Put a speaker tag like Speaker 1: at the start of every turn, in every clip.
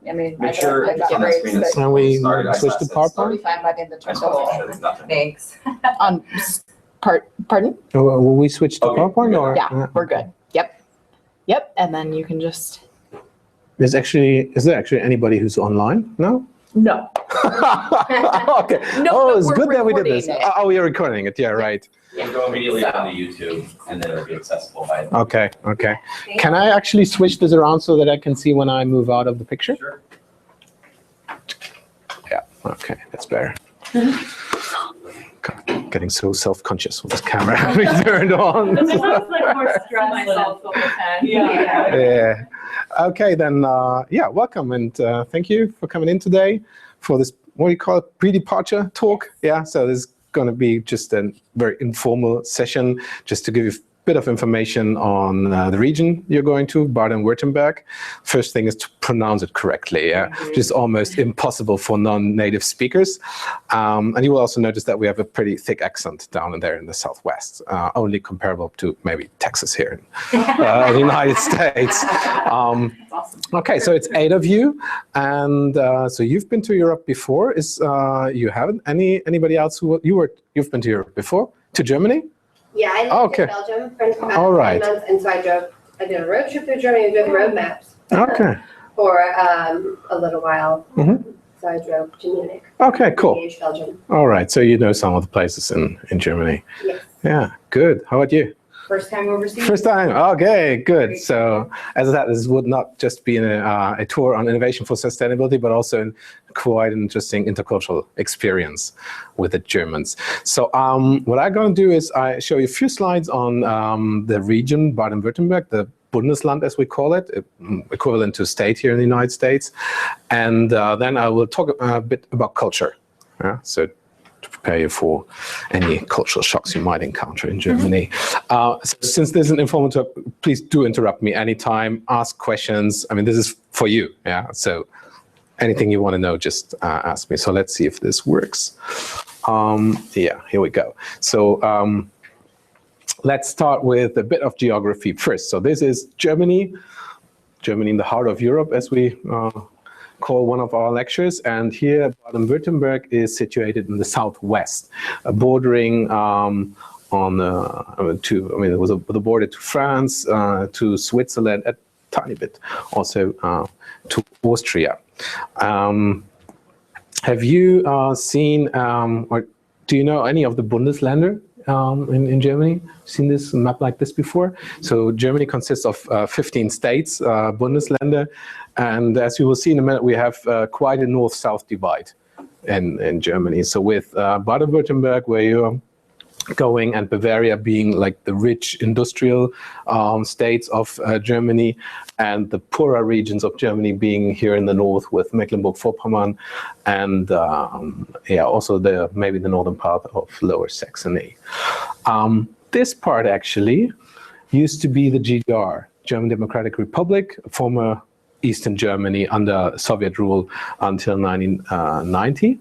Speaker 1: I mean,
Speaker 2: Make sure
Speaker 1: I got
Speaker 2: on that screen is
Speaker 3: Can we
Speaker 2: started.
Speaker 3: switch to
Speaker 1: I'll be
Speaker 3: PowerPoint?
Speaker 1: fine by the end of the
Speaker 2: That's
Speaker 1: term.
Speaker 2: all. There's nothing.
Speaker 4: Thanks.
Speaker 1: Pardon?
Speaker 3: Will we switch to
Speaker 2: Okay,
Speaker 3: PowerPoint or?
Speaker 1: Yeah, we're good. Yep, and then you can just,
Speaker 3: Is there actually anybody who's online? No?
Speaker 1: no.
Speaker 3: Okay.
Speaker 1: No,
Speaker 3: It's
Speaker 1: we're
Speaker 3: good that we did this.
Speaker 1: recording it.
Speaker 3: Oh, you're recording it. Yeah, right.
Speaker 2: We'll go immediately onto YouTube, and then it'll be accessible by.
Speaker 3: Okay. Can I actually switch this around so that I can see when I move out of the picture?
Speaker 2: Sure.
Speaker 3: Yeah, okay, that's better. God, getting so self-conscious with this camera having turned on.
Speaker 4: This is like more stress myself all the time. Yeah.
Speaker 3: Yeah. Okay, then, welcome and thank you for coming in today for this, what do you call it, pre-departure talk? Yeah, so this is going to be just a very informal session just to give you a bit of information on the region you're going to, Baden-Württemberg. First thing is to pronounce it correctly, which is almost impossible for non-native speakers. And you will also notice that we have a pretty thick accent down in there in the Southwest, only comparable to maybe Texas here in the United States. Okay, so it's 8 of you, and so you've been to Europe before. You haven't? Anybody else you've been to Europe before? To Germany?
Speaker 5: Yeah, I lived in Belgium for about 9 months, and so I did a road trip through Germany and drove the road maps for a little while. So I drove to Munich.
Speaker 3: Okay, cool.
Speaker 5: Belgium.
Speaker 3: All right, so you know some of the places in Germany.
Speaker 5: Yes.
Speaker 3: Yeah, good. How about you?
Speaker 4: First time overseas.
Speaker 3: First time. Okay, good. So as I said, this would not just be a tour on innovation for sustainability, but also quite an interesting intercultural experience with the Germans. So what I'm going to do is I show you a few slides on the region, Baden-Württemberg, the Bundesland, as we call it, equivalent to state here in the United States. And then I will talk a bit about culture. So to prepare you for any cultural shocks you might encounter in Germany. So since this is an informal talk, please do interrupt me anytime, ask questions. I mean, this is for you, so anything you want to know, just ask me. So let's see if this works. Here we go. So let's start with a bit of geography first. So this is Germany in the heart of Europe, as we call one of our lectures, and here Baden-Württemberg is situated in the southwest, bordering it was the border to France, to Switzerland, a tiny bit, also to Austria. Have you seen, or do you know any of the Bundesländer in Germany? Seen this map like this before? So Germany consists of 15 states, Bundesländer, and as you will see in a minute, we have quite a north-south divide in Germany. So with Baden-Württemberg, where you're going, and Bavaria being like the rich industrial states of Germany, and the poorer regions of Germany being here in the north with Mecklenburg-Vorpommern, and also maybe the northern part of Lower Saxony. This part actually used to be the GDR, German Democratic Republic, former Eastern Germany under Soviet rule until 1990,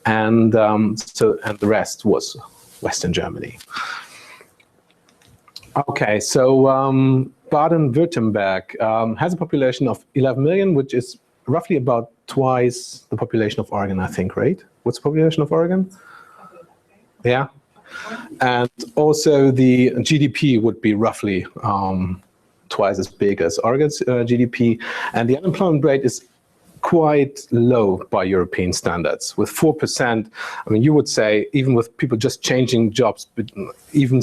Speaker 3: and the rest was Western Germany. Okay, so Baden-Württemberg has a population of 11 million, which is roughly about twice the population of Oregon, I think, right? What's the population of Oregon? Yeah. And also the GDP would be roughly twice as big as Oregon's GDP. And the unemployment rate is quite low by European standards. With 4%, I mean, you would say, even with people just changing jobs, but even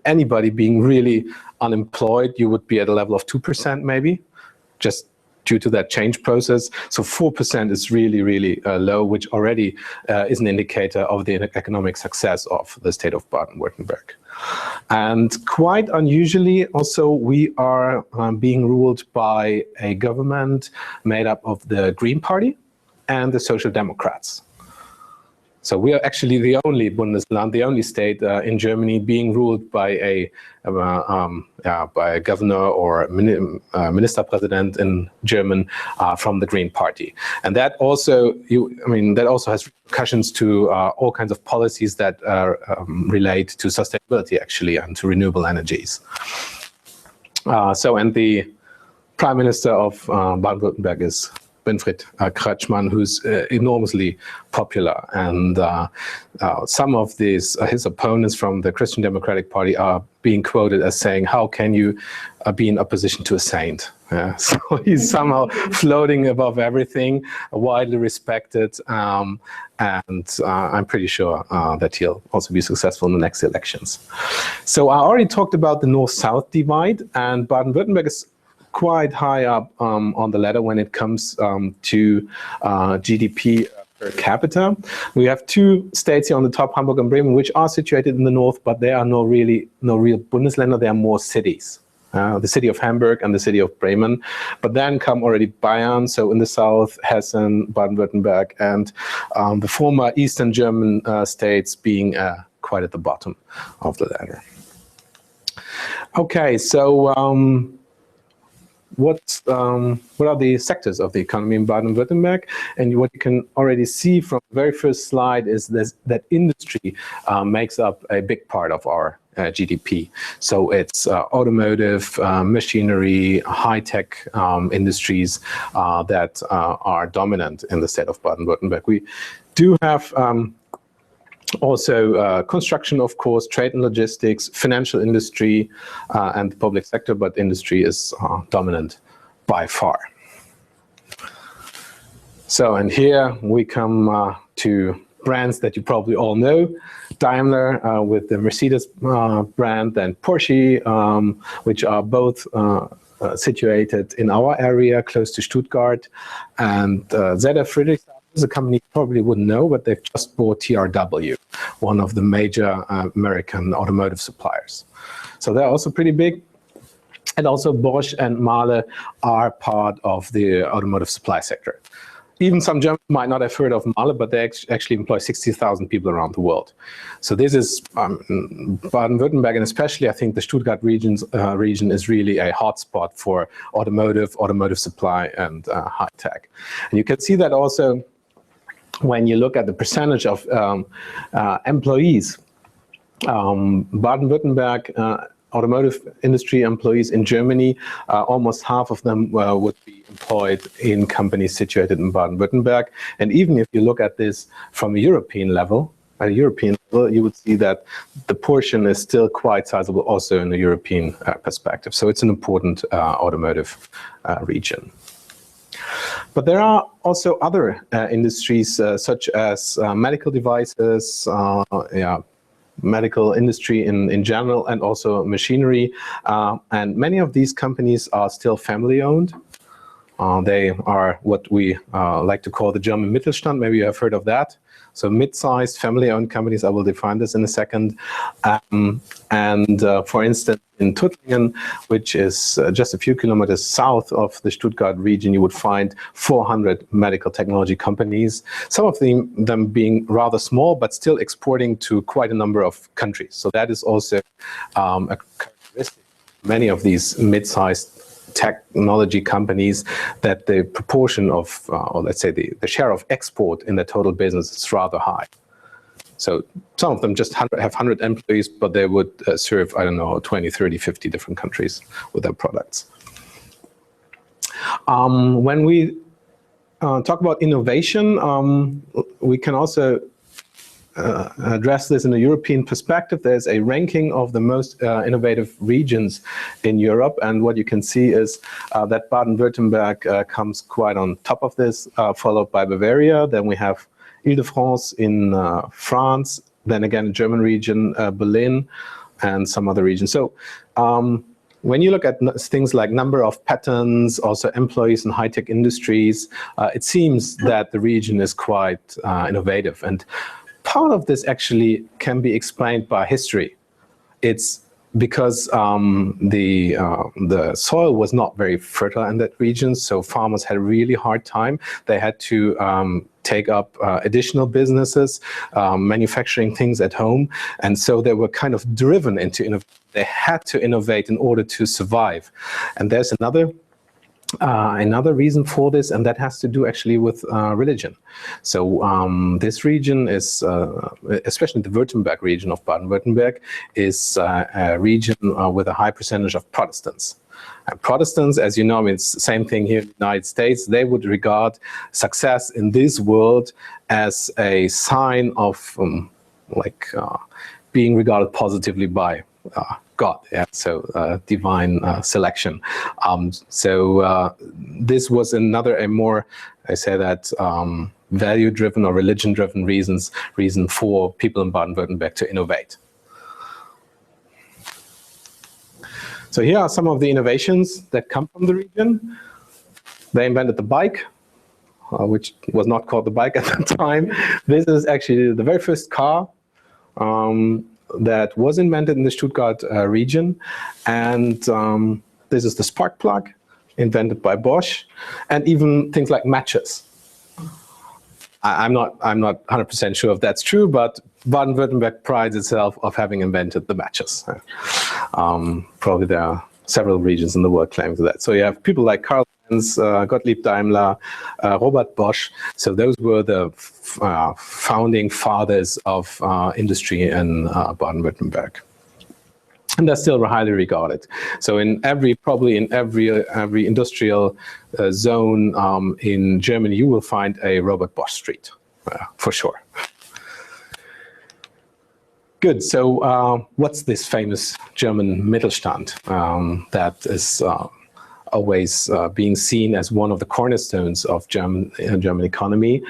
Speaker 3: anybody being really unemployed, you would be at a level of 2% maybe, just due to that change process. So 4% is really, really low, which already is an indicator of the economic success of the state of Baden-Württemberg. And quite unusually, also, we are being ruled by a government made up of the Green Party and the Social Democrats. So we are actually the only Bundesland, the only state in Germany being ruled by a governor or minister president in German from the Green Party, and that also, that also has repercussions to all kinds of policies that relate to sustainability, actually, and to renewable energies. And the Prime Minister of Baden-Württemberg is Winfried Kretschmann, who's enormously popular. And some of his opponents from the Christian Democratic Party are being quoted as saying, how can you be in opposition to a saint? So he's somehow floating above everything, widely respected, and I'm pretty sure that he'll also be successful in the next elections. So I already talked about the North-South divide, and Baden-Württemberg is quite high up on the ladder when it comes to GDP per capita. We have two states here on the top, Hamburg and Bremen, which are situated in the north, but they are no real Bundesländer, they are more cities. The city of Hamburg and the city of Bremen. But then come already Bayern, so in the south, Hessen, Baden-Württemberg, and the former Eastern German states being quite at the bottom of the ladder. Okay, so what are the sectors of the economy in Baden-Württemberg? And what you can already see from the very first slide is that industry makes up a big part of our GDP. So it's automotive, machinery, high-tech industries that are dominant in the state of Baden-Württemberg. We do have also construction, of course, trade and logistics, financial industry, and the public sector, but industry is dominant by far. So, and here we come to brands that you probably all know. Daimler with the Mercedes brand, and Porsche, which are both situated in our area, close to Stuttgart. And ZF Friedrichshafen is a company you probably wouldn't know, but they've just bought TRW, one of the major American automotive suppliers. So they're also pretty big. And also Bosch and Mahle are part of the automotive supply sector. Even some Germans might not have heard of Mahle, but they actually employ 60,000 people around the world. So this is Baden-Württemberg, and especially I think the Stuttgart region is really a hotspot for automotive supply, and high tech. And you can see that also when you look at the percentage of employees. Baden-Württemberg automotive industry employees in Germany, almost half of them would be employed in companies situated in Baden-Württemberg. And even if you look at this from a European level, you would see that the portion is still quite sizable also in the European perspective. So it's an important automotive region. But there are also other industries such as medical devices, medical industry in general, and also machinery. And many of these companies are still family-owned. They are what we like to call the German Mittelstand. Maybe you have heard of that. So mid-sized family-owned companies, I will define this in a second. For instance, in Tuttlingen, which is just a few kilometers south of the Stuttgart region, you would find 400 medical technology companies, some of them being rather small, but still exporting to quite a number of countries. So that is also a characteristic of many of these mid-sized technology companies, that the proportion of, or let's say the share of export in the total business is rather high. So some of them just have 100 employees, but they would serve, I don't know, 20, 30, 50 different countries with their products. When we talk about innovation, we can also address this in a European perspective. There's a ranking of the most innovative regions in Europe, and what you can see is that Baden-Württemberg comes quite on top of this, followed by Bavaria. Then we have Ile-de-France in France, then again, German region, Berlin, and some other regions. So when you look at things like number of patents, also employees in high-tech industries, it seems that the region is quite innovative. And part of this actually can be explained by history. It's because the soil was not very fertile in that region, so farmers had a really hard time. They had to take up additional businesses, manufacturing things at home, and so they were kind of driven into innovation. They had to innovate in order to survive. And there's another reason for this, and that has to do actually with religion. So this region is, especially the Württemberg region of Baden-Württemberg, is a region with a high percentage of Protestants. And Protestants, as you know, I mean, it's the same thing here in the United States, they would regard success in this world as a sign of being regarded positively by God, yeah, so divine selection. This was a more, I say that, value-driven or religion-driven reason for people in Baden-Württemberg to innovate. So here are some of the innovations that come from the region. They invented the bike, which was not called the bike at the time. This is actually the very first car that was invented in the Stuttgart region. And this is the spark plug, invented by Bosch, and even things like matches. I'm not 100% sure if that's true, but Baden-Württemberg prides itself of having invented the matches. Probably there are several regions in the world claiming to that. So you have people like Karl Benz, Gottlieb Daimler, Robert Bosch. So those were the founding fathers of industry in Baden-Württemberg. And they're still highly regarded. So probably in every industrial zone in Germany, you will find a Robert Bosch street, for sure. Good. So what's this famous German Mittelstand that is always being seen as one of the cornerstones of German economy?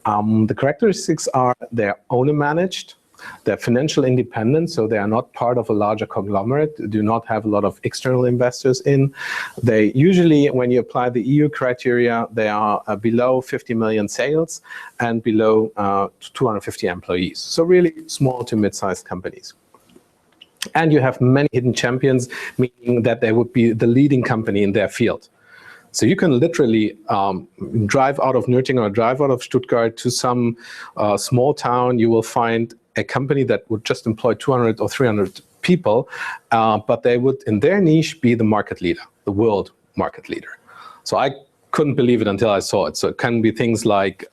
Speaker 3: The characteristics are they're owner-managed. They're financial independent, so they are not part of a larger conglomerate, do not have a lot of external investors in. They usually, when you apply the EU criteria, they are below 50 million sales and below 250 employees. So really small to mid-sized companies. And you have many hidden champions, meaning that they would be the leading company in their field. So you can literally drive out of Nürtingen or drive out of Stuttgart to some small town. You will find a company that would just employ 200 or 300 people, but they would, in their niche, be the market leader, the world market leader. So I couldn't believe it until I saw it. So it can be things like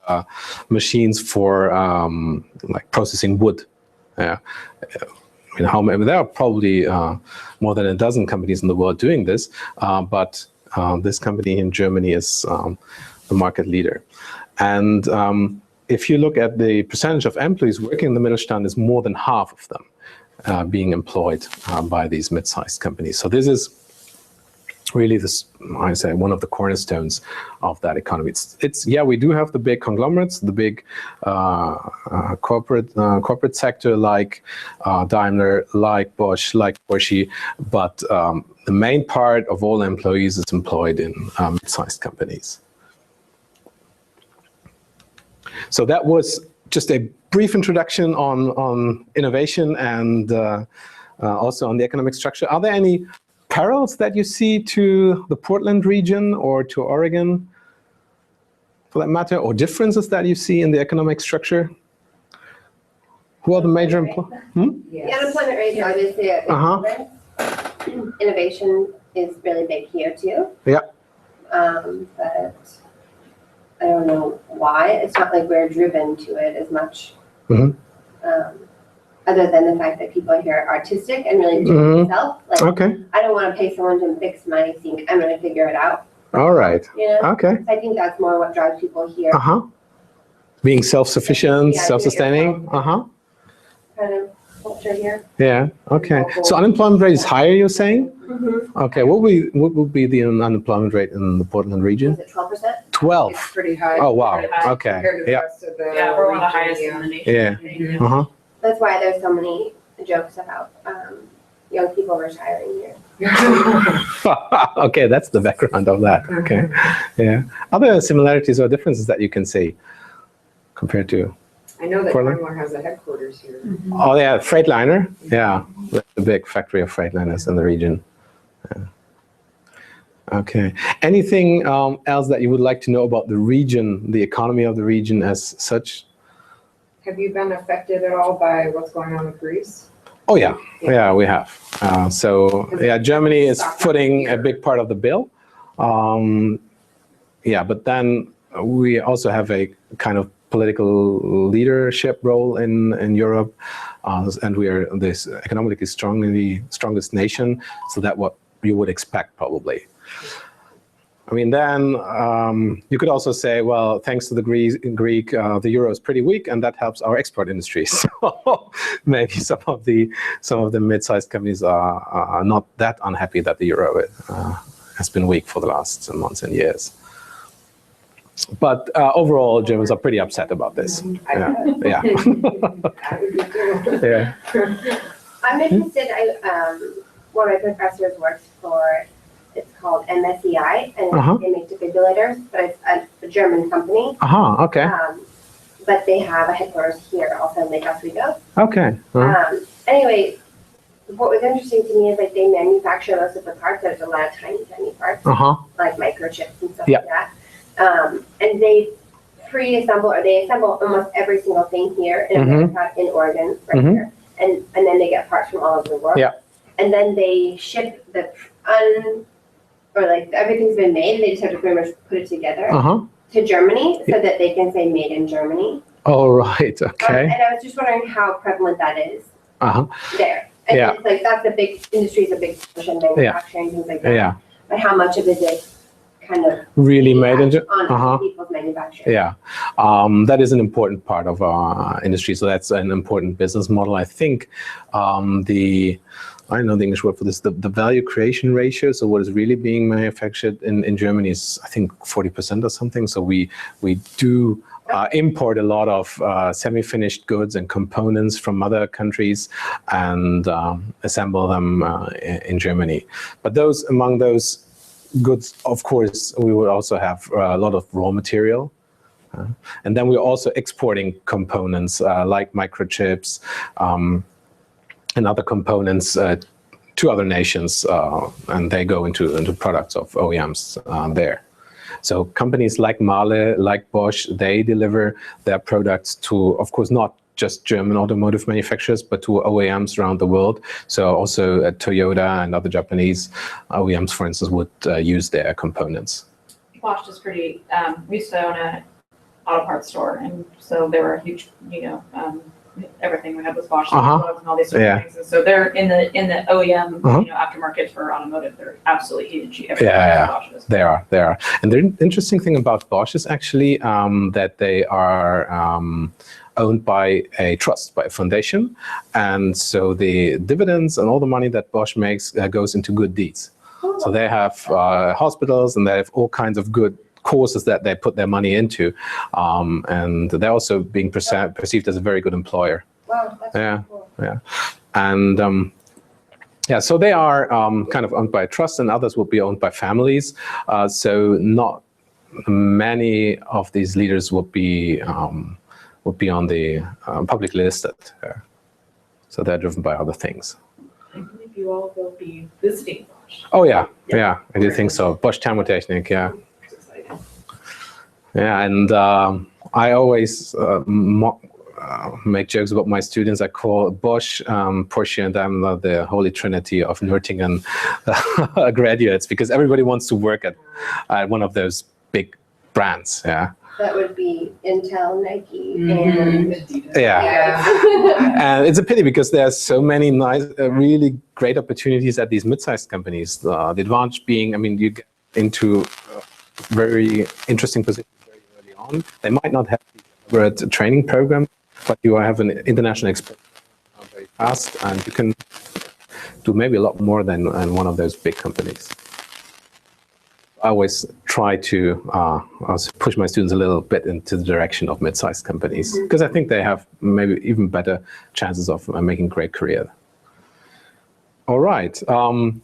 Speaker 3: machines for like processing wood. Yeah. I mean, how many? There are probably more than a dozen companies in the world doing this, but this company in Germany is the market leader. And if you look at the percentage of employees working in the Mittelstand, is more than half of them being employed by these mid-sized companies. So this is really I say, one of the cornerstones of that economy. Yeah, we do have the big conglomerates, the big corporate sector like Daimler, like Bosch, like Porsche, but the main part of all employees is employed in mid-sized companies. So that was just a brief introduction on innovation and also on the economic structure. Are there any parallels that you see to the Portland region or to Oregon, for that matter, or differences that you see in the economic structure? Who are the major employers?
Speaker 5: The unemployment rate is obviously a big difference. Innovation is really big here too.
Speaker 3: Yeah.
Speaker 5: But I don't know why. It's not like we're driven to it as much. Other than the fact that people here are artistic and really do it themselves. Like,
Speaker 3: okay.
Speaker 5: I don't want to pay someone to fix my sink. I'm going to figure it out.
Speaker 3: All right.
Speaker 5: You know?
Speaker 3: Okay.
Speaker 5: So I think that's more what drives people here.
Speaker 3: Being self-sufficient, self-sustaining.
Speaker 5: Kind of culture here.
Speaker 3: Yeah. Okay. So unemployment rate is higher, you're saying? Okay. What would be the unemployment rate in the Portland region?
Speaker 5: Is it 12%?
Speaker 3: 12.
Speaker 6: It's pretty high.
Speaker 3: Oh wow.
Speaker 4: Pretty high
Speaker 3: Okay.
Speaker 6: Compared to the
Speaker 3: Yeah.
Speaker 6: rest of the
Speaker 4: Yeah, we're one of the
Speaker 6: region,
Speaker 4: highest in the nation.
Speaker 3: Yeah.
Speaker 5: That's why there's so many jokes about young people retiring here.
Speaker 3: Okay, that's the background of that. Okay. Yeah. Other similarities or differences that you can see compared to?
Speaker 6: I know that
Speaker 3: Portland?
Speaker 6: Daimler has a headquarters here.
Speaker 3: Oh yeah, Freightliner. Yeah, the big factory of Freightliners in the region. Yeah. Okay. Anything else that you would like to know about the region, the economy of the region as such?
Speaker 6: Have you been affected at all by what's going on with Greece?
Speaker 3: Oh yeah, yeah, we have. So yeah, Germany is footing a big part of the bill. Yeah, but then we also have a kind of political leadership role in Europe, and we are this economically strongest nation. So that what you would expect probably. I mean, then you could also say, well, thanks to the Greek, the euro is pretty weak, and that helps our export industry. So maybe some of the mid-sized companies are not that unhappy that the euro has been weak for the last months and years. But overall, Germans are pretty upset about this. Yeah. Yeah.
Speaker 5: I'm interested. One of my professors works for. It's called MSEI, and they make defibrillators, but it's a German company.
Speaker 3: Okay.
Speaker 5: But they have a headquarters here, also in Lake Oswego.
Speaker 3: Okay.
Speaker 5: Anyway, what was interesting to me is like they manufacture most of the parts. There's a lot of tiny parts, like microchips and stuff like that. And they pre-assemble or they assemble almost every single thing here in America, in Oregon, right here, and then they get parts from all over the world. And then they ship the or like everything's been made, they just have to pretty much put it together to Germany so that they can say made in Germany.
Speaker 3: Oh, right, okay.
Speaker 5: And I was just wondering how prevalent that is there. And it's like that's a big industry, is a big portion, manufacturing, things like that. But how much of it is kind of
Speaker 3: really made in Germany?
Speaker 5: On people's manufacturing?
Speaker 3: That is an important part of our industry. So that's an important business model. I think I don't know the English word for this, the value creation ratio. So what is really being manufactured in Germany is, I think, 40% or something. So we do import a lot of semi-finished goods and components from other countries and assemble them in Germany. But among those goods, of course, we would also have a lot of raw material. And then we're also exporting components like microchips, and other components to other nations, and they go into products of OEMs there. So companies like Mahle, like Bosch, they deliver their products to, of course, not just German automotive manufacturers, but to OEMs around the world. So also Toyota and other Japanese OEMs, for instance, would use their components.
Speaker 4: Bosch is pretty, we used to own an auto parts store, and so they were a huge, everything we had was Bosch and all these sort of things. And so they're in the OEM aftermarket for automotive. They're absolutely huge. They are. And the interesting thing about Bosch is actually that they are owned by a trust, by a foundation, and so the dividends and all the money that Bosch makes goes into good deeds. So they have hospitals and they have all kinds of good causes that they put their money into, and they're also being perceived as a very good employer.
Speaker 5: Wow, that's cool.
Speaker 3: And so they are kind of owned by a trust, and others will be owned by families. So not many of these leaders would be on the publicly listed. So they're driven by other things.
Speaker 4: I believe you all will be visiting Bosch.
Speaker 3: Oh yeah, I do think so. Bosch Thermotechnik, and I always make jokes about my students. I call Bosch, Porsche, and Daimler the holy trinity of Nürtingen graduates, because everybody wants to work at one of those big brands.
Speaker 5: That would be Intel, Nike,
Speaker 4: and
Speaker 3: and it's a pity because there's so many nice, really great opportunities at these mid-sized companies. The advantage being, you get into very interesting positions very early on. They might not have the elaborate training program, but you have an international exposure very fast, and you can do maybe a lot more than one of those big companies. I always try to also push my students a little bit into the direction of mid-sized companies, because I think they have maybe even better chances of making a great career. All right,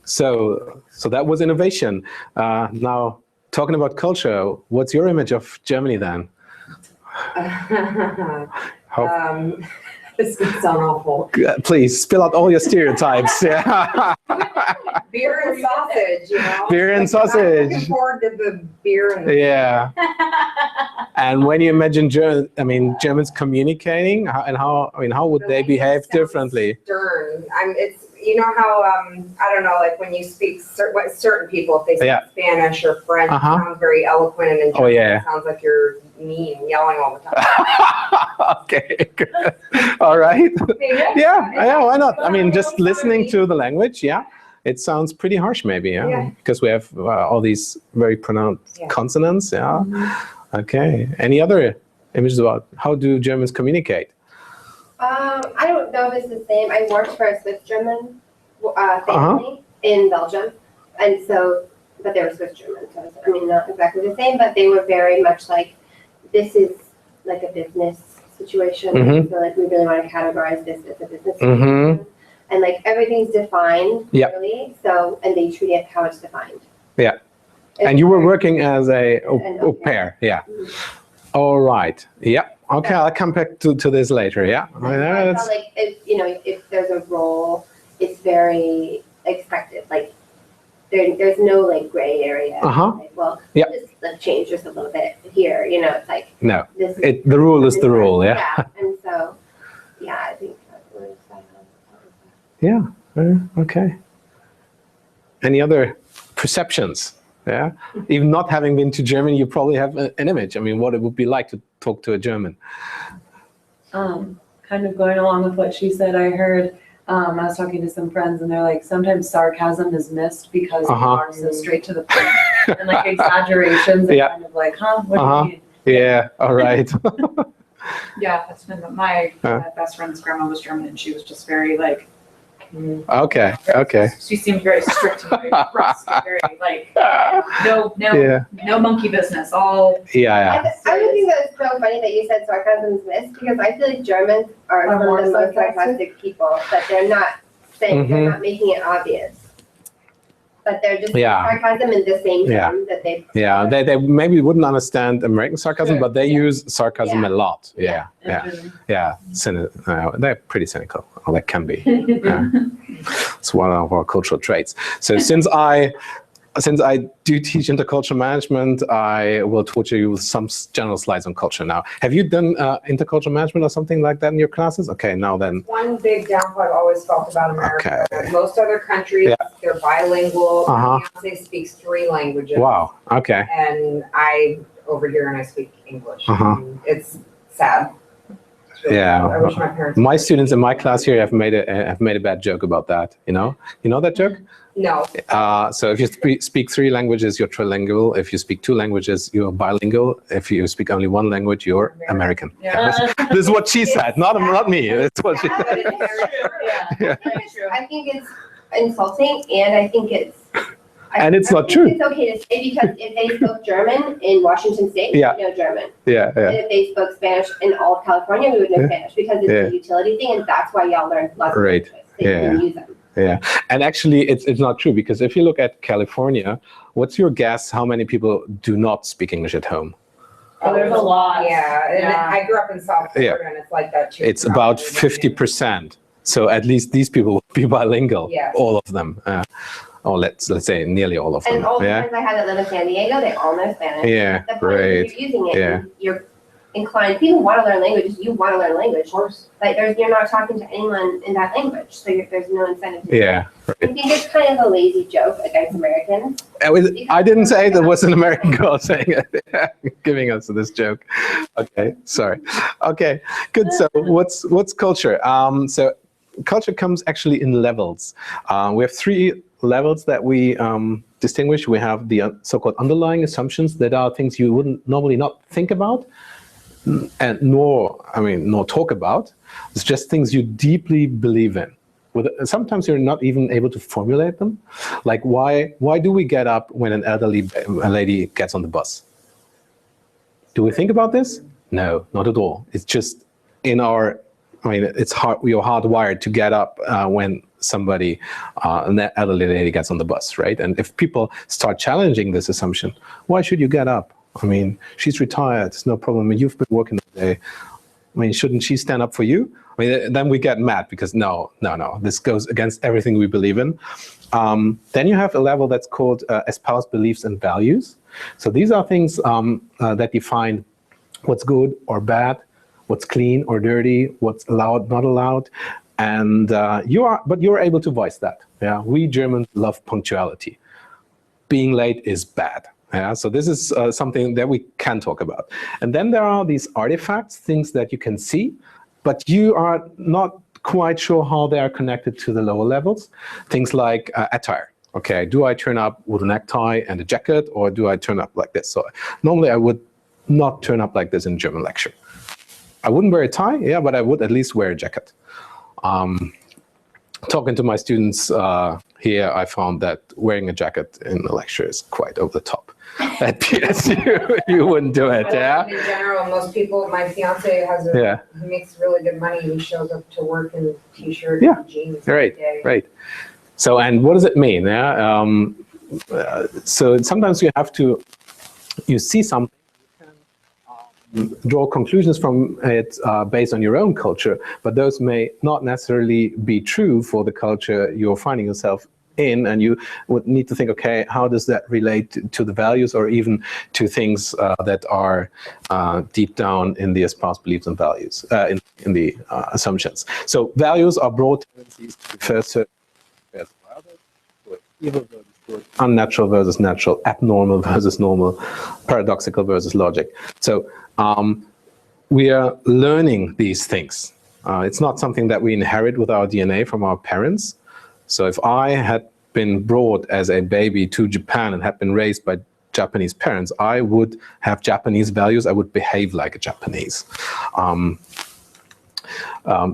Speaker 3: so that was innovation. Now, talking about culture, what's your image of Germany then?
Speaker 6: This could sound awful.
Speaker 3: Please spill out all your stereotypes.
Speaker 6: Beer and sausage,
Speaker 3: Beer and sausage.
Speaker 6: I'm looking forward to the beer and
Speaker 3: And when you imagine Germans communicating, how would they behave differently?
Speaker 6: Stern. It's how I don't know, like when you speak certain people, if they speak Spanish or French, it sounds very eloquent, and in German it sounds like you're mean, yelling all the time.
Speaker 3: Okay, good. All right. Why not? Just listening to the language, It sounds pretty harsh, maybe,
Speaker 6: Yeah.
Speaker 3: because we have all these very pronounced
Speaker 6: Yeah.
Speaker 3: consonants. Yeah. Okay. Any other images about how do Germans communicate?
Speaker 5: I don't know if it's the same. I worked for a Swiss German family in Belgium, and so, but they were Swiss German, so it's, I mean, not exactly the same, but they were very much like, this is like a business situation. So like, we really want to categorize this as a business situation. And like, everything's defined clearly, so, and they treat it how it's defined.
Speaker 3: Yeah. And you were working as a au pair, yeah. All right. Yeah. Okay, I'll come back to this later. Yeah.
Speaker 5: I felt like if there's a role, it's very expected. Like there's no like gray area. Like, well, just like, change just a little bit here. It's like
Speaker 3: no.
Speaker 5: This
Speaker 3: the rule is the rule. Yeah.
Speaker 5: Yeah. And so, yeah, I think that's really
Speaker 3: Yeah. Okay. Any other perceptions? Yeah. Even not having been to Germany, you probably have an image. I mean, what it would be like to talk to a German.
Speaker 7: Kind of going along with what she said, I heard, I was talking to some friends and they're like, sometimes sarcasm is missed because we are so straight to the point. And like exaggerations are kind of like, what do you mean?
Speaker 3: Yeah, all right.
Speaker 4: Yeah, that's been my best friend's grandma was German, and she was just very like.
Speaker 3: Okay.
Speaker 4: She seemed very strict and very brusque, and very like no monkey business. All.
Speaker 3: Yeah.
Speaker 5: I would think that it's so funny that you said sarcasm is missed, because I feel like Germans are some of the most sarcastic people, but they're not saying, they're not making it obvious. But they're just sarcasm in the same term that they.
Speaker 3: Yeah, they maybe wouldn't understand American sarcasm, but they use sarcasm a lot. Yeah. They're pretty cynical. Or they can be. It's one of our cultural traits. So since I do teach intercultural management, I will torture you with some general slides on culture now. Have you done intercultural management or something like that in your classes? Okay, now then.
Speaker 6: One big downfall I've always felt about America.
Speaker 3: Okay.
Speaker 6: Most other countries, they're bilingual. My fiance speaks 3 languages.
Speaker 3: Wow, okay.
Speaker 6: And I, over here, and I speak English. It's sad.
Speaker 3: Yeah,
Speaker 6: I wish my parents.
Speaker 3: My students in my class here have made a bad joke about that. You know that joke?
Speaker 6: No.
Speaker 3: So if you speak 3 languages, you're trilingual. If you speak 2 languages, you're bilingual. If you speak only 1 language, you're American. This is what she said, not me. It's what she said.
Speaker 5: I think it's insulting, and I think it's.
Speaker 3: And it's not true.
Speaker 5: It's okay to say, because if they spoke German in Washington State, we would know German. And if they spoke Spanish in all of California, we would know Spanish, because it's a utility thing, and that's why y'all learn lots of languages. They can use them.
Speaker 3: Yeah, and actually, it's not true, because if you look at California, what's your guess? How many people do not speak English at home?
Speaker 4: Oh, there's a lot.
Speaker 6: Yeah, and I grew up in South Florida, and it's like that too.
Speaker 3: It's about 50%. So at least these people will be bilingual, all of them. Or let's say nearly all of them.
Speaker 5: And all the friends I had that live in San Diego, they all know Spanish.
Speaker 3: Yeah,
Speaker 5: the point is, you're using it, you're inclined. People want to learn languages. You want to learn language. Of course. Like you're not talking to anyone in that language, so there's no incentive to do it. I think it's kind of a lazy joke against Americans.
Speaker 3: I didn't say there was an American girl saying it, giving us this joke. Okay, sorry. Okay, good. So what's culture? So culture comes actually in levels. We have 3 levels that we distinguish. We have the so-called underlying assumptions, that are things you wouldn't normally not think about, and nor talk about. It's just things you deeply believe in. Sometimes you're not even able to formulate them. Like why do we get up when an elderly lady gets on the bus? Do we think about this? No, not at all. It's just in our. It's hard. We are hardwired to get up when somebody, an elderly lady, gets on the bus, right? And if people start challenging this assumption, why should you get up? She's retired. It's no problem. You've been working all day. Shouldn't she stand up for you? Then we get mad, because no. This goes against everything we believe in. Then you have a level that's called espoused beliefs and values. So these are things that define what's good or bad, what's clean or dirty, what's allowed, not allowed, and you're able to voice that. Yeah, we Germans love punctuality. Being late is bad. Yeah, so this is something that we can talk about. And then there are these artifacts, things that you can see, but you are not quite sure how they are connected to the lower levels. Things like attire. Okay, do I turn up with a necktie and a jacket, or do I turn up like this? So normally I would not turn up like this in a German lecture. I wouldn't wear a tie, yeah, but I would at least wear a jacket. Talking to my students here, I found that wearing a jacket in a lecture is quite over the top. At PSU, you wouldn't do it, yeah?
Speaker 6: In general, most people, my fiance has he makes really good money. He shows up to work in t-shirt and jeans every day.
Speaker 3: Right. So, and what does it mean? Yeah. So sometimes you see something, you can draw conclusions from it based on your own culture, but those may not necessarily be true for the culture you're finding yourself in, and you would need to think, okay, how does that relate to the values, or even to things that are deep down in the espoused beliefs and values, in the assumptions. So values are broad tendencies to refer to evil versus good, unnatural versus natural, abnormal versus normal, paradoxical versus logic. So we are learning these things. It's not something that we inherit with our DNA from our parents. So if I had been brought as a baby to Japan and had been raised by Japanese parents, I would have Japanese values. I would behave like a Japanese.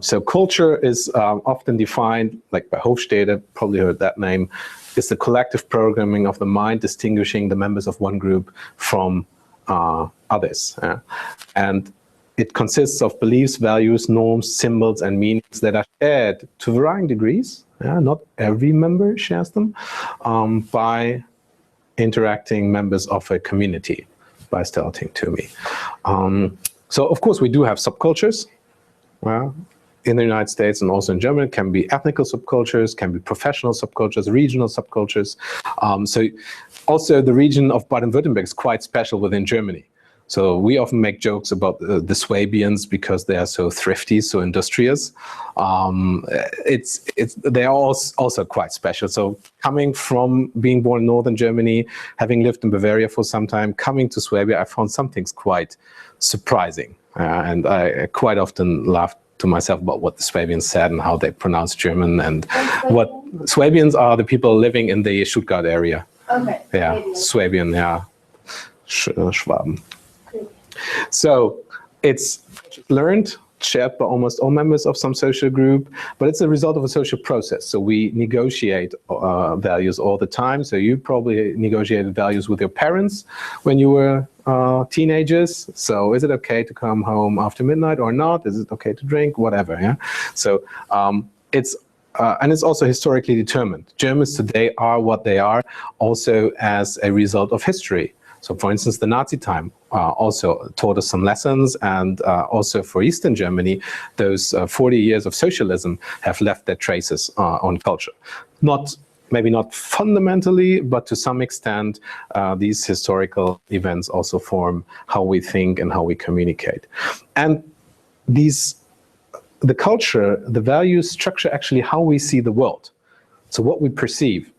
Speaker 3: So culture is often defined, like by Hofstede, probably heard that name, is the collective programming of the mind, distinguishing the members of one group from others. And it consists of beliefs, values, norms, symbols, and meanings that are shared to varying degrees. Not every member shares them, by interacting members of a community, by starting to me. So of course we do have subcultures. In the United States and also in Germany, can be ethnical subcultures, can be professional subcultures, regional subcultures. So also the region of Baden-Württemberg is quite special within Germany. So we often make jokes about the Swabians because they are so thrifty, so industrious. They are also quite special. So coming from being born in northern Germany, having lived in Bavaria for some time, coming to Swabia, I found some things quite surprising. And I quite often laughed to myself about what the Swabians said and how they pronounce German, and what Swabians are the people living in the Stuttgart area.
Speaker 5: Okay.
Speaker 3: Yeah, Swabian, yeah. Schwaben. So it's learned, shared by almost all members of some social group, but it's a result of a social process. So we negotiate values all the time. So you probably negotiated values with your parents when you were teenagers. So is it okay to come home after midnight or not? Is it okay to drink? Whatever, yeah? So it's also historically determined. Germans today are what they are also as a result of history. So for instance, the Nazi time also taught us some lessons, and also for Eastern Germany, those 40 years of socialism have left their traces on culture. Maybe not fundamentally, but to some extent, these historical events also form how we think and how we communicate. And the culture, the values structure actually how we see the world. So what we perceive.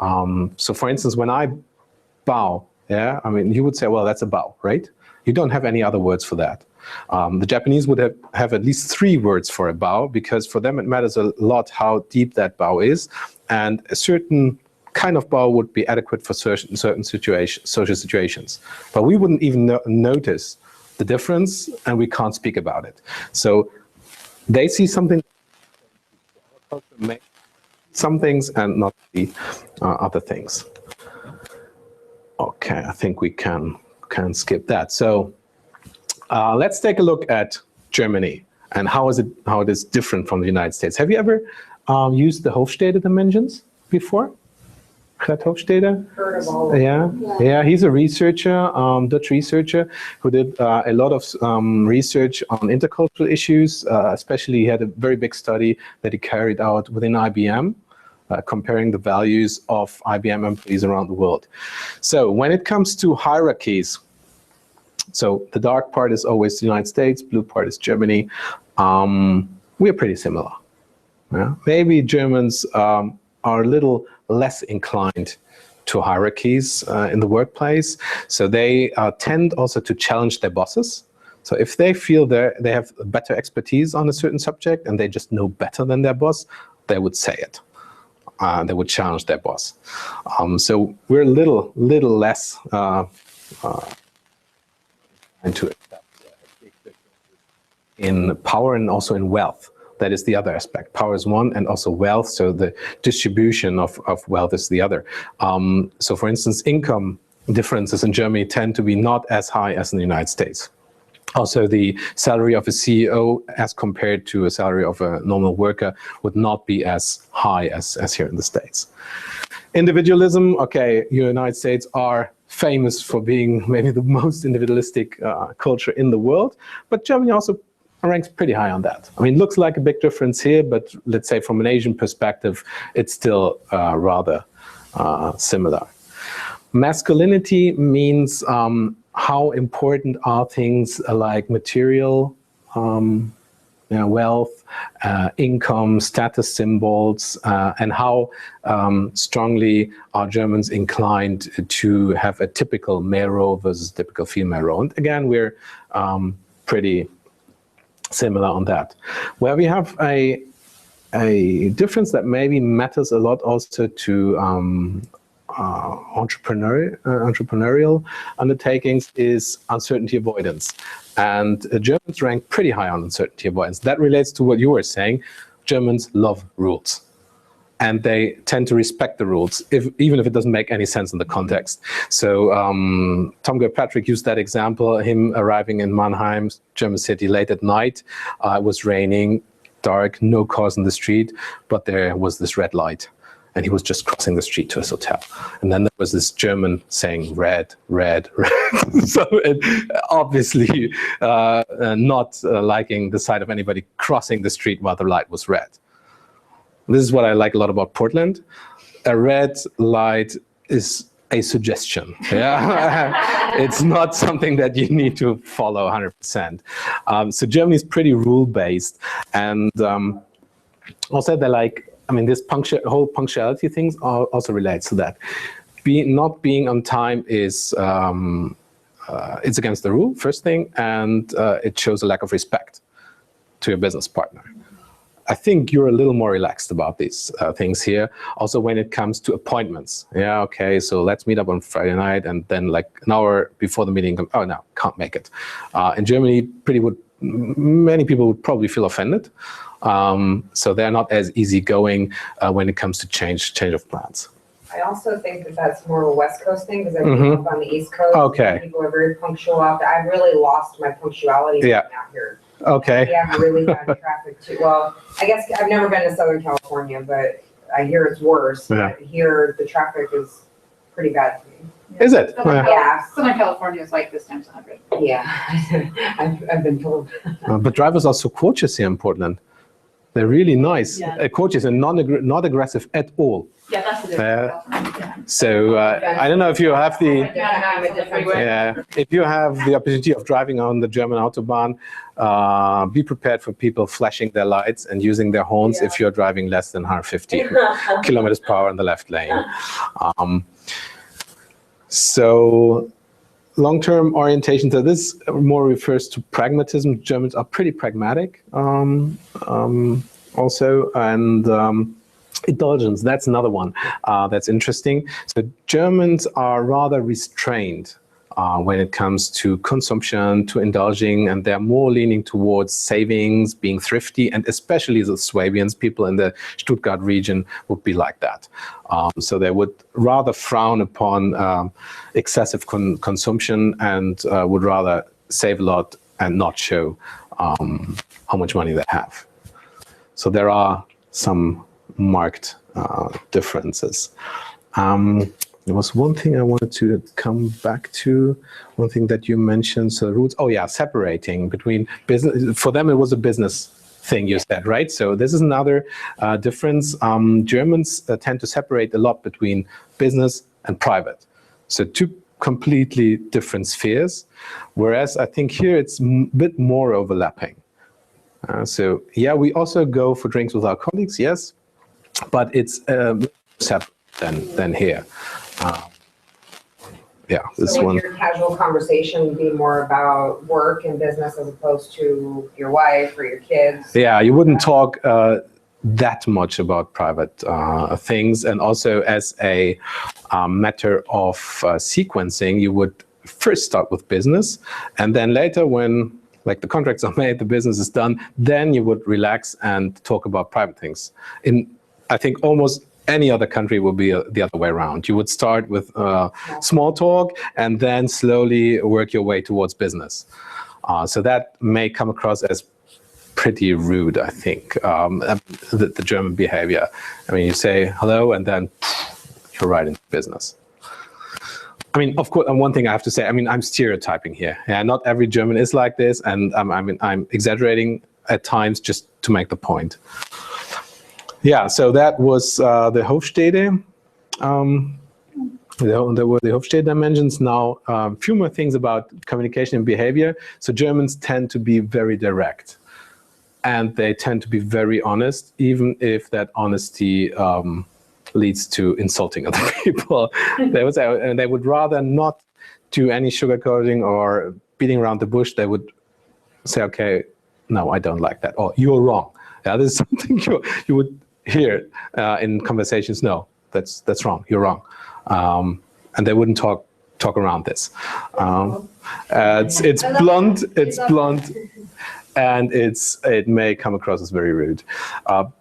Speaker 3: So for instance, when I bow, yeah, I mean, you would say, well, that's a bow, right? You don't have any other words for that. The Japanese would have at least 3 words for a bow, because for them it matters a lot how deep that bow is, and a certain kind of bow would be adequate for certain social situations. But we wouldn't even notice the difference, and we can't speak about it. So they see something, some things, and not the other things. Okay, I think we can skip that. So let's take a look at Germany and how it is different from the United States. Have you ever used the Hofstede dimensions before? Kurt Hofstede?
Speaker 6: Heard of all of
Speaker 3: them. Yeah, he's a researcher, Dutch researcher, who did a lot of research on intercultural issues. Especially, he had a very big study that he carried out within IBM. Comparing the values of IBM employees around the world. So when it comes to hierarchies, so the dark part is always the United States, blue part is Germany. We are pretty similar. Yeah? Maybe Germans are a little less inclined to hierarchies in the workplace. So they tend also to challenge their bosses. So if they feel they have better expertise on a certain subject and they just know better than their boss, they would say it. They would challenge their boss. So we're a little less into it. In power and also in wealth. That is the other aspect. Power is one, and also wealth. So the distribution of wealth is the other. So for instance, income differences in Germany tend to be not as high as in the United States. Also, the salary of a CEO as compared to a salary of a normal worker would not be as high as here in the States. Individualism, okay, United States are famous for being maybe the most individualistic culture in the world, but Germany also ranks pretty high on that. I mean, it looks like a big difference here, but let's say from an Asian perspective, it's still rather similar. Masculinity means how important are things like material, wealth, income, status symbols, and how strongly are Germans inclined to have a typical male role versus typical female role. And again, we're pretty similar on that. Where we have a difference that maybe matters a lot also to entrepreneurial undertakings is uncertainty avoidance. And Germans rank pretty high on uncertainty avoidance. That relates to what you were saying. Germans love rules. And they tend to respect the rules, even if it doesn't make any sense in the context. So Tom Patrick used that example, him arriving in Mannheim, German city, late at night. It was raining, dark, no cars in the street, but there was this red light. And he was just crossing the street to his hotel. And then there was this German saying, red, red, red. So obviously not liking the sight of anybody crossing the street while the light was red. This is what I like a lot about Portland. A red light is a suggestion. Yeah, it's not something that you need to follow 100%. So Germany is pretty rule-based. And also they like, I mean, this whole punctuality things also relates to that. Not being on time is it's against the rule, first thing, and it shows a lack of respect to your business partner. I think you're a little more relaxed about these things here. Also, when it comes to appointments. Yeah, okay, so let's meet up on Friday night, and then like an hour before the meeting, oh no, can't make it. In Germany, many people would probably feel offended. So they're not as easygoing when it comes to change of plans.
Speaker 6: I also think that that's more of a West Coast thing, because I grew up on the East Coast.
Speaker 3: Okay.
Speaker 6: People are very punctual out there. I've really lost my punctuality out here.
Speaker 3: Okay.
Speaker 6: We have really bad traffic too. Well, I guess I've never been to Southern California, but I hear it's worse.
Speaker 3: Yeah.
Speaker 6: But here, the traffic is pretty bad for me.
Speaker 3: Is it?
Speaker 6: Yeah.
Speaker 4: Southern California is like this times 100.
Speaker 6: Yeah, I've been told.
Speaker 3: But drivers are so courteous here in Portland. They're really nice,
Speaker 4: Yeah.
Speaker 3: courteous and not aggressive at all.
Speaker 4: Yeah, that's the difference. Yeah.
Speaker 3: So I don't know if you have the
Speaker 4: Yeah.
Speaker 3: if you have the opportunity of driving on the German Autobahn, be prepared for people flashing their lights and using their horns if you're driving less than 150 kilometers per hour in the left lane. So long-term orientation, so this more refers to pragmatism. Germans are pretty pragmatic also, and indulgence, that's another one that's interesting. So Germans are rather restrained when it comes to consumption, to indulging, and they're more leaning towards savings, being thrifty, and especially the Swabians, people in the Stuttgart region would be like that. So they would rather frown upon excessive consumption and would rather save a lot and not show how much money they have. So there are some marked differences. There was one thing I wanted to come back to, one thing that you mentioned, so rules, oh yeah, separating between business, for them it was a business thing you said, right? So this is another difference. Germans tend to separate a lot between business and private. So two completely different spheres, whereas I think here it's a bit more overlapping. So yeah, we also go for drinks with our colleagues, yes, but it's separate than here. yeah, this
Speaker 6: So
Speaker 3: one.
Speaker 6: would your casual conversation be more about work and business as opposed to your wife or your kids?
Speaker 3: Yeah, you wouldn't talk that much about private things. And also as a matter of sequencing, you would first start with business. And then later when like the contracts are made, the business is done, then you would relax and talk about private things. In, I think, almost any other country would be the other way around. You would start with small talk and then slowly work your way towards business. So that may come across as pretty rude, I think, the German behavior. I mean, you say hello and then you're right into business. I mean, of course, and one thing I have to say, I mean, I'm stereotyping here. Yeah, not every German is like this, and I mean, I'm exaggerating at times just to make the point. Yeah, so that was the Hofstede. There were the Hofstede dimensions. Now, a few more things about communication and behavior. So Germans tend to be very direct, and they tend to be very honest, even if that honesty leads to insulting other people. They would say, and they would rather not do any sugarcoating or beating around the bush. They would say, okay, no, I don't like that, or you're wrong. Yeah, this is something you would hear in conversations. No, that's wrong. You're wrong, and they wouldn't talk around this. It's blunt. It's blunt, and it may come across as very rude.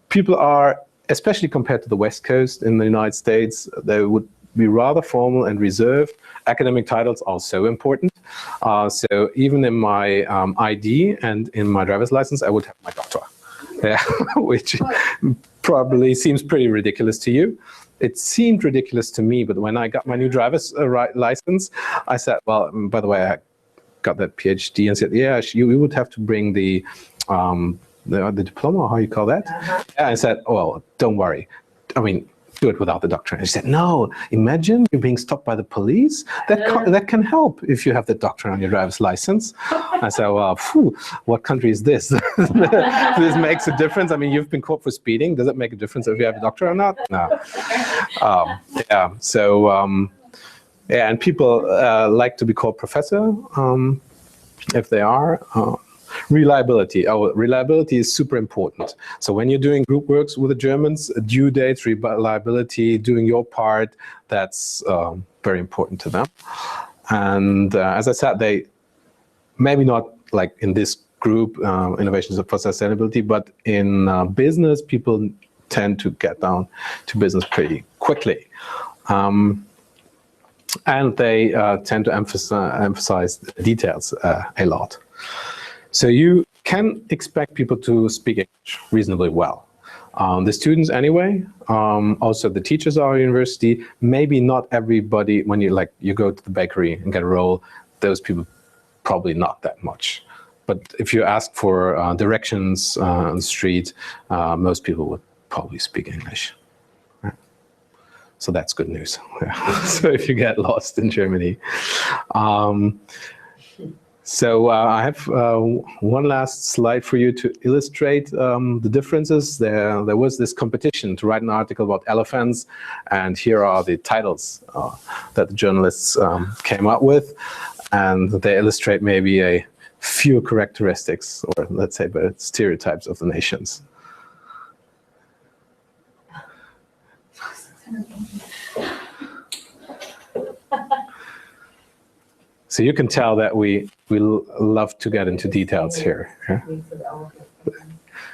Speaker 3: People are, especially compared to the West Coast in the United States, they would be rather formal and reserved. Academic titles are so important. So even in my ID and in my driver's license, I would have my doctor, yeah, which probably seems pretty ridiculous to you. It seemed ridiculous to me, but when I got my new driver's license, I said, well, by the way, I got that PhD, and said, yeah, you would have to bring the diploma, or how you call that? Yeah, I said, oh, well, don't worry. I mean, do it without the doctor. And she said, no, imagine you're being stopped by the police. That can help if you have the doctor on your driver's license. I said, well, phew, what country is this? This makes a difference. I mean, you've been caught for speeding. Does it make a difference if you have a doctor or not? No. Yeah, so, yeah, and people like to be called professor, if they are. Reliability. Reliability is super important. So when you're doing group works with the Germans, due dates, reliability, doing your part, that's very important to them. And as I said, they maybe not like in this group, innovations for sustainability, but in business, people tend to get down to business pretty quickly. And they tend to emphasize details a lot. So you can expect people to speak English reasonably well. The students anyway, also the teachers at our university, maybe not everybody, when you go to the bakery and get a roll, those people probably not that much. But if you ask for directions on the street, most people would probably speak English. So that's good news. So if you get lost in Germany. So I have one last slide for you to illustrate the differences. There was this competition to write an article about elephants, and here are the titles that the journalists came up with, and they illustrate maybe a few characteristics, or let's say, but stereotypes of the nations. So you can tell that we love to get into details here. Yeah?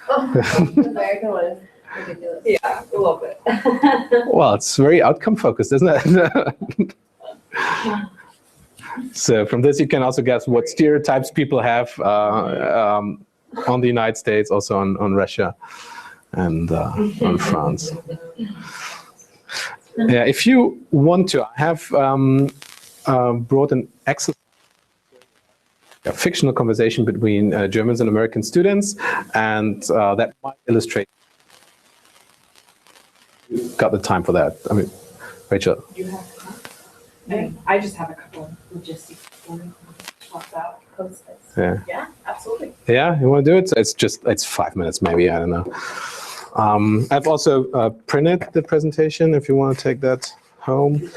Speaker 7: The American one is ridiculous.
Speaker 6: Yeah, a little bit.
Speaker 3: Well, it's very outcome focused, isn't it? So from this, you can also guess what stereotypes people have on the United States, also on Russia and on France. Yeah, if you want to, I have brought an excellent fictional conversation between Germans and American students, and that might illustrate. Got the time for that? I mean, Rachel.
Speaker 4: You have, I just have a couple of logistics for you. Swap out, post this.
Speaker 3: Yeah.
Speaker 4: Yeah, absolutely.
Speaker 3: Yeah, you want to do it? So it's 5 minutes maybe, I don't know. I've also printed the presentation if you want to take that home.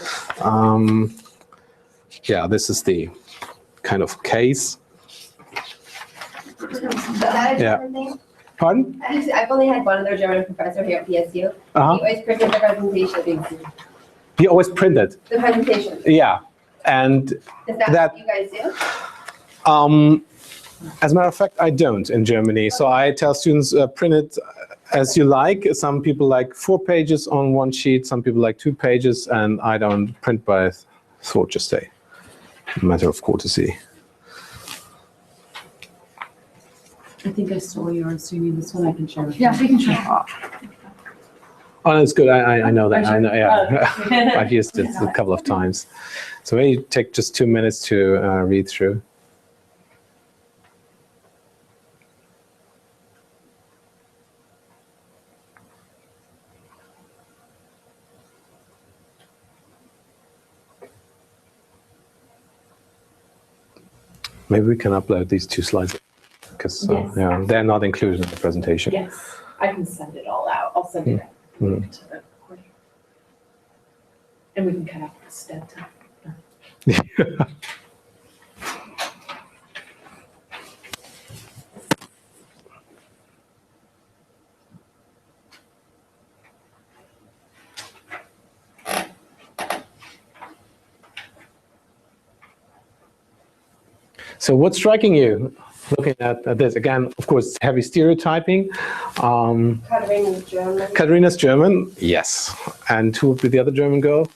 Speaker 3: yeah, this is the kind of case.
Speaker 5: Is that a
Speaker 3: Yeah.
Speaker 5: German thing?
Speaker 3: Pardon?
Speaker 5: I've only had one other German professor here at PSU. He always printed the presentation.
Speaker 3: He always printed.
Speaker 5: The presentation.
Speaker 3: Yeah, and
Speaker 5: Is that
Speaker 3: that-
Speaker 5: what you guys do?
Speaker 3: as a matter of fact, I don't in Germany. So I tell students print it as you like. Some people like 4 pages on one sheet. Some people like 2 pages, and I don't print by thought, just a matter of courtesy.
Speaker 7: I think I stole yours. Do you need this one? I can share with you.
Speaker 4: Yeah, we can try.
Speaker 3: Oh, that's good. I know that. I know. Yeah, I've used it a couple of times. So maybe take just 2 minutes to read through. Maybe we can upload these 2 slides because
Speaker 7: Yes.
Speaker 3: yeah, they're not included in the presentation.
Speaker 7: Yes, I can send it all out. I'll send it out to the recording. And we can cut out the stent time.
Speaker 3: So what's striking you looking at this? Again, of course, heavy stereotyping.
Speaker 5: Katharina's German.
Speaker 3: Katharina's German, yes. And who would be the other German girl?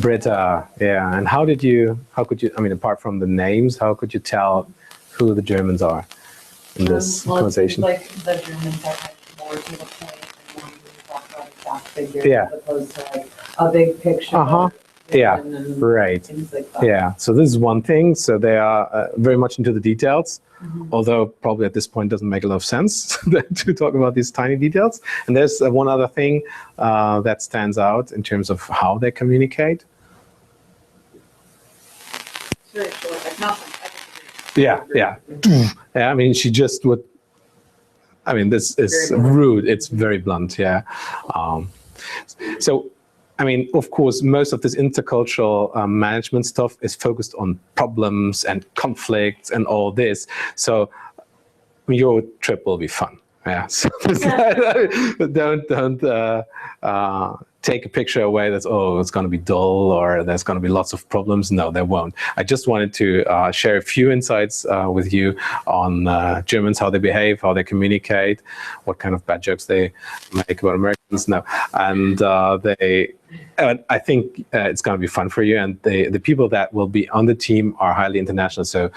Speaker 3: Britta, yeah. And how could you, I mean, apart from the names, how could you tell who the Germans are in this conversation?
Speaker 7: Like the Germans are like more to the point and more to talk about exact figures
Speaker 3: Yeah.
Speaker 7: as opposed to like a big picture.
Speaker 3: Uh-huh. Yeah,
Speaker 7: and
Speaker 3: right.
Speaker 7: Things like that.
Speaker 3: Yeah, so this is one thing. So they are very much into the details, although probably at this point doesn't make a lot of sense to talk about these tiny details. And there's one other thing that stands out in terms of how they communicate.
Speaker 4: It's very short, like nothing.
Speaker 3: Yeah, yeah. Yeah, I mean, she just would, I mean, this is rude. It's very blunt, yeah. So, I mean, of course, most of this intercultural management stuff is focused on problems and conflicts and all this. So your trip will be fun. Yeah. So don't take a picture away that's, oh, it's going to be dull or there's going to be lots of problems. No, there won't. I just wanted to share a few insights with you on Germans, how they behave, how they communicate, what kind of bad jokes they make about Americans. No, and I think it's going to be fun for you. And the people that will be on the team are highly international. So,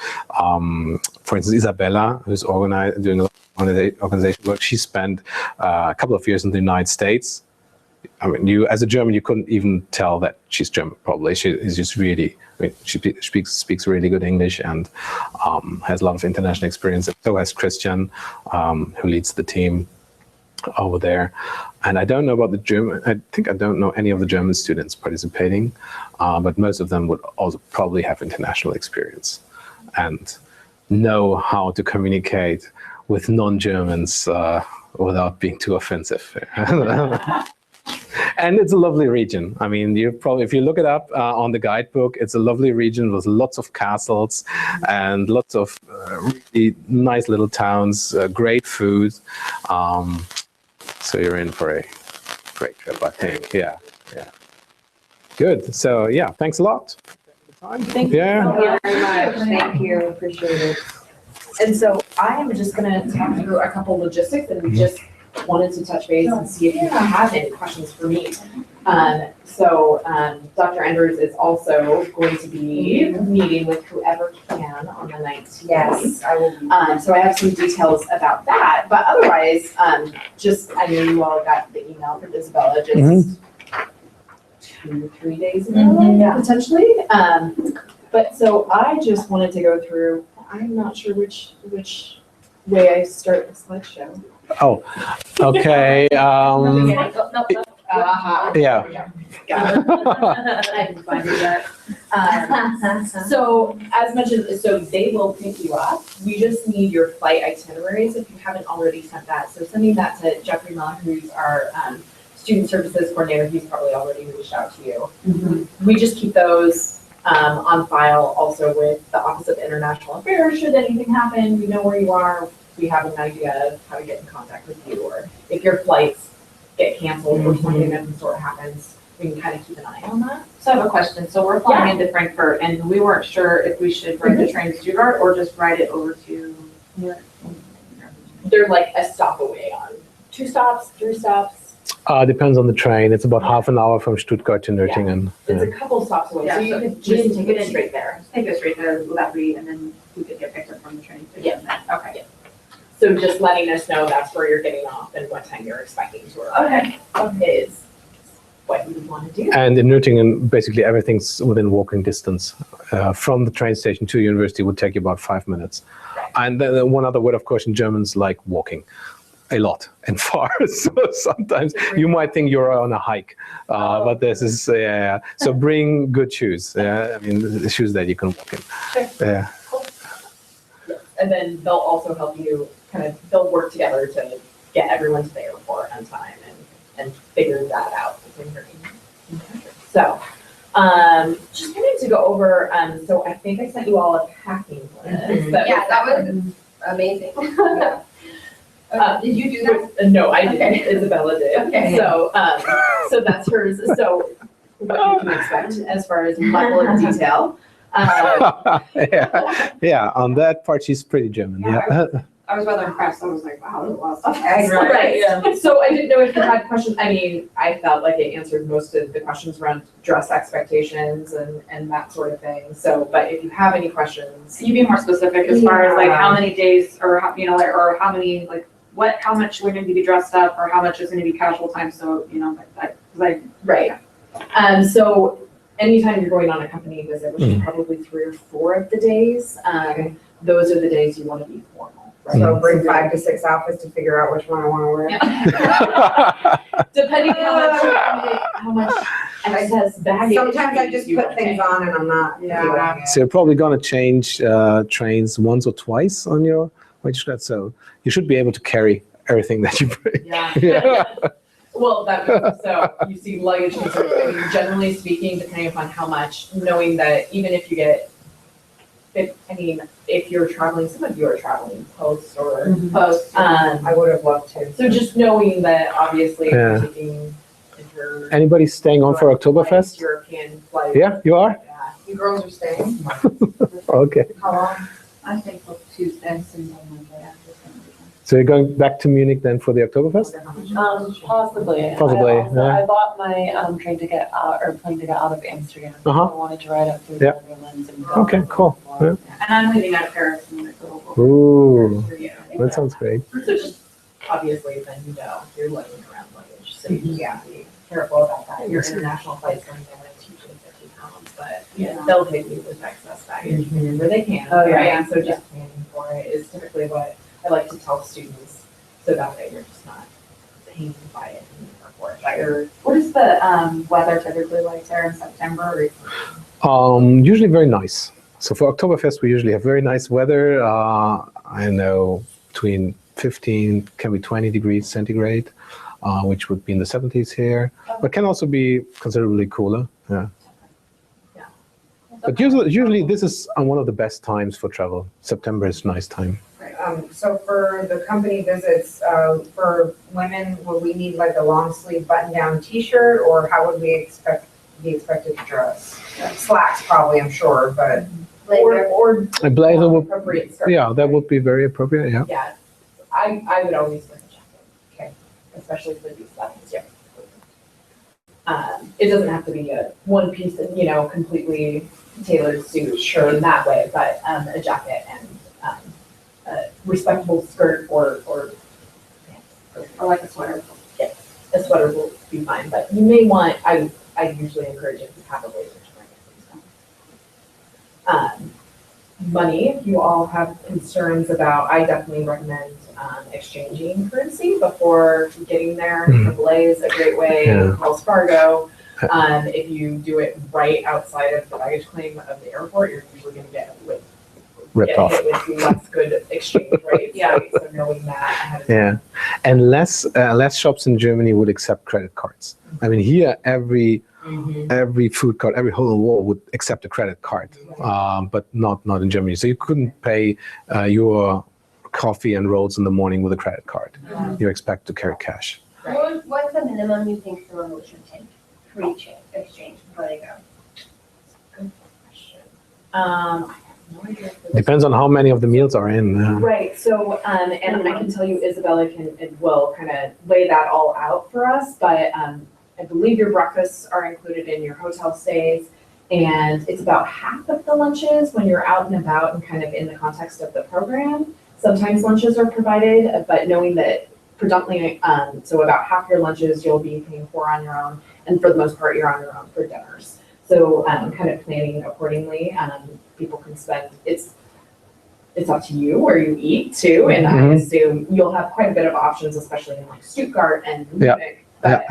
Speaker 3: for instance, Isabella, who's doing a lot of organization work, she spent a couple of years in the United States. I mean, you as a German, you couldn't even tell that she's German. Probably she is just really. I mean, she speaks really good English and has a lot of international experience. And so has Christian, who leads the team over there. And I don't know about the German. I think I don't know any of the German students participating, but most of them would also probably have international experience and know how to communicate with non-Germans without being too offensive. And it's a lovely region. I mean, if you look it up on the guidebook, it's a lovely region with lots of castles and lots of really nice little towns, great food. So you're in for a great trip, I think. Yeah, yeah. Good. So yeah, thanks a lot.
Speaker 7: Thank you so very much. Thank you. Appreciate it. And so I am just going to talk through a couple logistics and just wanted to touch base and see if you have any questions for me. Dr. Enders is also going to be meeting with whoever can on the 19th.
Speaker 5: Yes, I will.
Speaker 7: So I have some details about that, but otherwise, I know you all got the email from Isabella just 2 or 3 days ago, potentially. But so I just wanted to go through, I'm not sure which way I start the slideshow.
Speaker 3: Oh, okay. Yeah.
Speaker 7: Got it. I didn't find it yet. So as mentioned, so they will pick you up. We just need your flight itineraries if you haven't already sent that. So sending that to Jeffrey Miller, who's our student services coordinator. He's probably already reached out to you. We just keep those
Speaker 4: on file also with the Office of International Affairs. Should anything happen, we know where you are. We have an idea of how to get in contact with you, or if your flights get canceled or something of the sort happens, we can kind of keep an eye on that.
Speaker 8: So I have a question. So we're flying into Frankfurt and we weren't sure if we should ride the train to Stuttgart or just ride it over to New York.
Speaker 4: They're like a stop away on 2 stops, 3 stops.
Speaker 3: Depends on the train. It's about half an hour from Stuttgart to Nürtingen.
Speaker 4: It's a couple stops away,
Speaker 8: Yeah,
Speaker 4: so you
Speaker 8: so
Speaker 4: could
Speaker 8: just
Speaker 4: just
Speaker 8: take
Speaker 4: take
Speaker 8: it
Speaker 4: it straight there.
Speaker 8: Take us straight there, will that be, and then we could get picked up from the train.
Speaker 4: Yeah.
Speaker 8: Okay.
Speaker 4: So just letting us know that's where you're getting off and what time you're expecting to arrive. Is what you would want to do.
Speaker 3: And in Nürtingen, basically everything's within walking distance. From the train station to university would take you about 5 minutes. And then one other word, of course, in German's like walking. A lot and far. So sometimes you might think you're on a hike, but this is, so bring good shoes. I mean, the shoes that you can walk in.
Speaker 4: Sure.
Speaker 3: Yeah.
Speaker 4: Cool. Yes. And then they'll also help you they'll work together to get everyone to the airport on time and figure that out. So, just wanted to go over, so I think I sent you all a packing list.
Speaker 5: Yeah, that was amazing. Did you do that?
Speaker 4: No, I didn't.
Speaker 5: Okay.
Speaker 4: Isabella did.
Speaker 5: Okay.
Speaker 4: So, so that's hers. So what you can expect as far as level of detail.
Speaker 3: Yeah, on that part, she's pretty German. Yeah.
Speaker 8: I was rather impressed. I was like, wow, there's a lot of stuff.
Speaker 4: Right. So I didn't know if you had questions. I mean, I felt like it answered most of the questions around dress expectations and that sort of thing. So, but if you have any questions.
Speaker 8: Can you be more specific as far as like how many days or how, or how many, like how much we're going to be dressed up or how much is going to be casual time? So,
Speaker 4: Right. So anytime you're going on a company visit, which is probably 3 or 4 of the days, those are the days you want to be formal. Right?
Speaker 6: So bring 5 to 6 outfits to figure out which one I want to wear.
Speaker 4: Depending on how much excess baggage.
Speaker 6: Sometimes I just
Speaker 4: you
Speaker 6: put
Speaker 4: wanna
Speaker 6: things
Speaker 4: take.
Speaker 6: on and I'm not feeling it.
Speaker 3: So you're probably going to change trains once or twice on your wage sled. So you should be able to carry everything that you bring.
Speaker 4: Yeah.
Speaker 3: Yeah.
Speaker 4: Well, so you see luggage concerns. I mean, generally speaking, depending upon how much, knowing that even if you get, if you're traveling, some of you are traveling post or post.
Speaker 6: I would have loved to.
Speaker 4: So just knowing that obviously if
Speaker 3: Yeah.
Speaker 4: you're taking
Speaker 3: Anybody staying on for Oktoberfest?
Speaker 4: European flight.
Speaker 3: Yeah, you are?
Speaker 4: Yeah.
Speaker 6: You girls are staying?
Speaker 3: Okay.
Speaker 6: How long?
Speaker 8: I think for Tuesday and Monday.
Speaker 3: So you're going back to Munich then for the Oktoberfest?
Speaker 7: Possibly.
Speaker 3: Possibly,
Speaker 7: I bought my train ticket out or plane ticket out of Amsterdam.
Speaker 3: Uh-huh.
Speaker 7: I wanted to ride up through
Speaker 3: Yeah.
Speaker 7: the Netherlands and go.
Speaker 3: Okay, cool. Yeah.
Speaker 8: And I'm leaving out of Paris and I'm going to go
Speaker 3: Ooh,
Speaker 4: Yeah.
Speaker 3: that sounds great.
Speaker 4: So just obviously then you're lugging around luggage, so you just have to be careful about that. Your international flights are usually 50 pounds, but they'll hit you with excess baggage whenever they can.
Speaker 7: Oh, yeah.
Speaker 4: Right? So just planning for it is typically what I like to tell students, so that way you're just not hanging by it in the airport.
Speaker 8: What is the weather typically like there in September?
Speaker 3: Usually very nice. So for Oktoberfest, we usually have very nice weather. I know between 15, can be 20 degrees centigrade, which would be in the 70s here, but can also be considerably cooler. Yeah. But usually this is one of the best times for travel. September is a nice time.
Speaker 6: So for the company visits, for women, will we need like a long sleeve button down t-shirt or how would we be expected to dress? Slacks probably, I'm sure, but.
Speaker 4: Or
Speaker 3: A blazer would,
Speaker 4: appropriate skirt.
Speaker 3: yeah, that would be very appropriate. Yeah.
Speaker 4: Yeah, I would always wear a jacket.
Speaker 6: Okay.
Speaker 4: Especially for these buttons, yeah. It doesn't have to be a one piece, completely tailored suit in that way, but a jacket and a respectable skirt or
Speaker 8: like a sweater?
Speaker 4: Yeah, a sweater will be fine, but you may want, I usually encourage if you have a blazer to bring it. Money, if you all have concerns about, I definitely recommend exchanging currency before getting there. AAA is a great way,
Speaker 3: Yeah.
Speaker 4: Wells Fargo. If you do it right outside of the baggage claim of the airport, you're usually going to get
Speaker 3: Ripped off.
Speaker 4: hit with less good exchange rates.
Speaker 8: Yeah.
Speaker 4: Right? So knowing that ahead of time.
Speaker 3: Yeah, and less shops in Germany would accept credit cards. I mean, here every every food cart, every hole in the wall would accept a credit card, but not in Germany. So you couldn't pay your coffee and rolls in the morning with a credit card. You expect to carry cash.
Speaker 5: What's the minimum you think someone should take pre-exchange before they go?
Speaker 4: I have no idea. if there's-
Speaker 3: Depends on how many of the meals are in.
Speaker 4: Right, so, and I can tell you Isabella will kind of lay that all out for us, but, I believe your breakfasts are included in your hotel stays. And it's about half of the lunches when you're out and about and kind of in the context of the program. Sometimes lunches are provided, but knowing that predominantly, so about half your lunches you'll be paying for on your own. And for the most part, you're on your own for dinners. So, kind of planning accordingly, people can spend, it's up to you where you eat too. And I assume you'll have quite a bit of options, especially in like Stuttgart and Munich. But,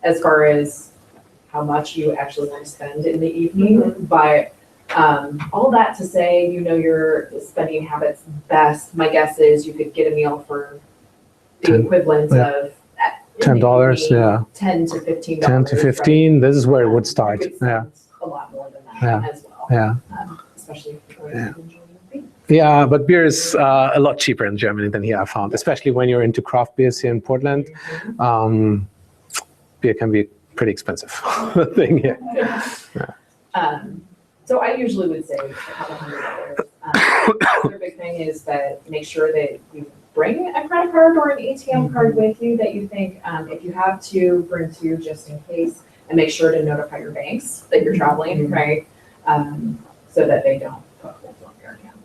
Speaker 4: as far as how much you actually want to spend in the evening, but all that to say, your spending habits best. My guess is you could get a meal for the equivalent of
Speaker 3: $10, yeah.
Speaker 4: $10 to $15.
Speaker 3: 10 to 15. This is where it would start.
Speaker 4: You could spend a lot more than that as well.
Speaker 3: Yeah.
Speaker 4: Especially if you're going to enjoy beer.
Speaker 3: Yeah, but beer is a lot cheaper in Germany than here, I found, especially when you're into craft beers here in Portland. Beer can be a pretty expensive thing here.
Speaker 4: So I usually would say a couple $100. Another big thing is that make sure that you bring a credit card or an ATM card with you that you think, if you have to, bring two just in case, and make sure to notify your banks that you're traveling, right? So that they don't put holds on your account.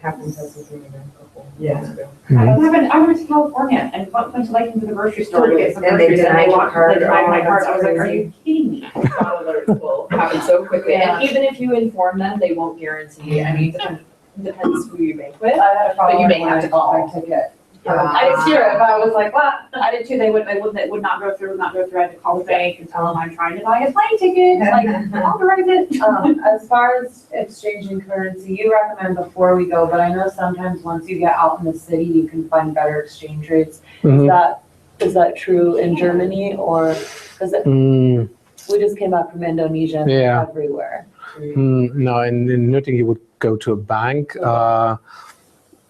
Speaker 6: Happened to us with me a couple
Speaker 4: Yeah.
Speaker 6: months ago.
Speaker 8: I went to California and went to into the grocery store to get some
Speaker 6: And they
Speaker 8: groceries and
Speaker 6: denied
Speaker 8: they
Speaker 6: your
Speaker 8: walked,
Speaker 6: card.
Speaker 8: they denied my
Speaker 6: Oh,
Speaker 8: card.
Speaker 6: that's
Speaker 8: I was like, are
Speaker 6: crazy.
Speaker 8: you kidding me?
Speaker 4: Fraud alerts will happen so quickly, and even if you inform them, they won't guarantee. I mean, depends who you bank with.
Speaker 7: I had a
Speaker 4: But you may
Speaker 7: problem
Speaker 4: have to
Speaker 7: when I bought
Speaker 4: call.
Speaker 7: my ticket.
Speaker 8: I did too, but I was like, what? I did too, they would not go through, I had to call the bank and tell them I'm trying to buy a plane ticket, like, authorize it.
Speaker 7: As far as exchanging currency, you recommend before we go, but I know sometimes once you get out in the city, you can find better exchange rates. Is that true in Germany or, because we just came back from Indonesia and
Speaker 3: Yeah.
Speaker 7: everywhere.
Speaker 3: No, in Nürtingen you would go to a bank.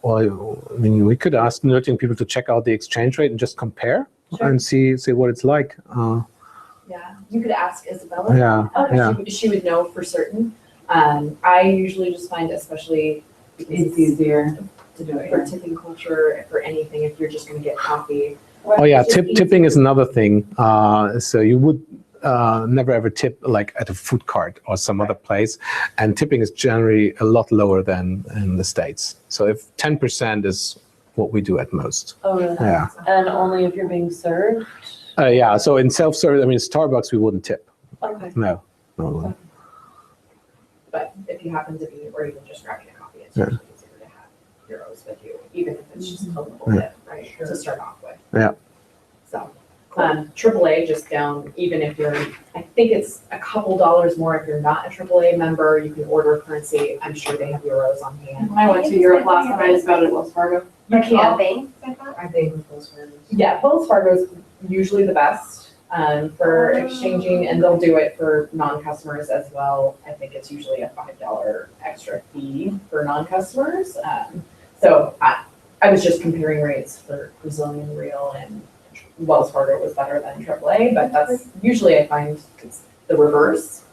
Speaker 3: Or I mean, we could ask Nürtingen people to check out the exchange rate and just compare and see what it's like.
Speaker 4: Yeah, you could ask Isabella.
Speaker 3: Yeah,
Speaker 4: She would know for certain. I usually just find, especially because it's easier to do it for tipping culture, for anything, if you're just gonna get coffee.
Speaker 3: Oh yeah,
Speaker 4: It's just
Speaker 3: tipping is another thing. So you would never ever tip like at a food cart or some other place, and tipping is generally a lot lower than in the States. So if 10% is what we do at most.
Speaker 7: Oh, really?
Speaker 3: Yeah.
Speaker 7: And only if you're being served?
Speaker 3: Yeah. So in self-service, I mean, Starbucks, we wouldn't tip.
Speaker 7: Okay.
Speaker 3: No.
Speaker 4: But if you happen to be, or even just grabbing a coffee, it's usually easier to have euros with you, even if it's just a little bit, right, to start off with.
Speaker 3: Yeah.
Speaker 4: So, AAA just down, even if you're, I think it's a couple dollars more if you're not a AAA member, you can order currency. I'm sure they have euros on hand.
Speaker 8: When I went to Europe last time, I just got it at Wells Fargo.
Speaker 4: You
Speaker 5: All
Speaker 4: can,
Speaker 5: banks, I thought?
Speaker 6: I think with those words.
Speaker 4: yeah, Wells Fargo's usually the best for exchanging, and they'll do it for non-customers as well. I think it's usually a $5 extra fee for non-customers. So I was just comparing rates for Brazilian real, and Wells Fargo was better than AAA, but that's usually I find it's the reverse.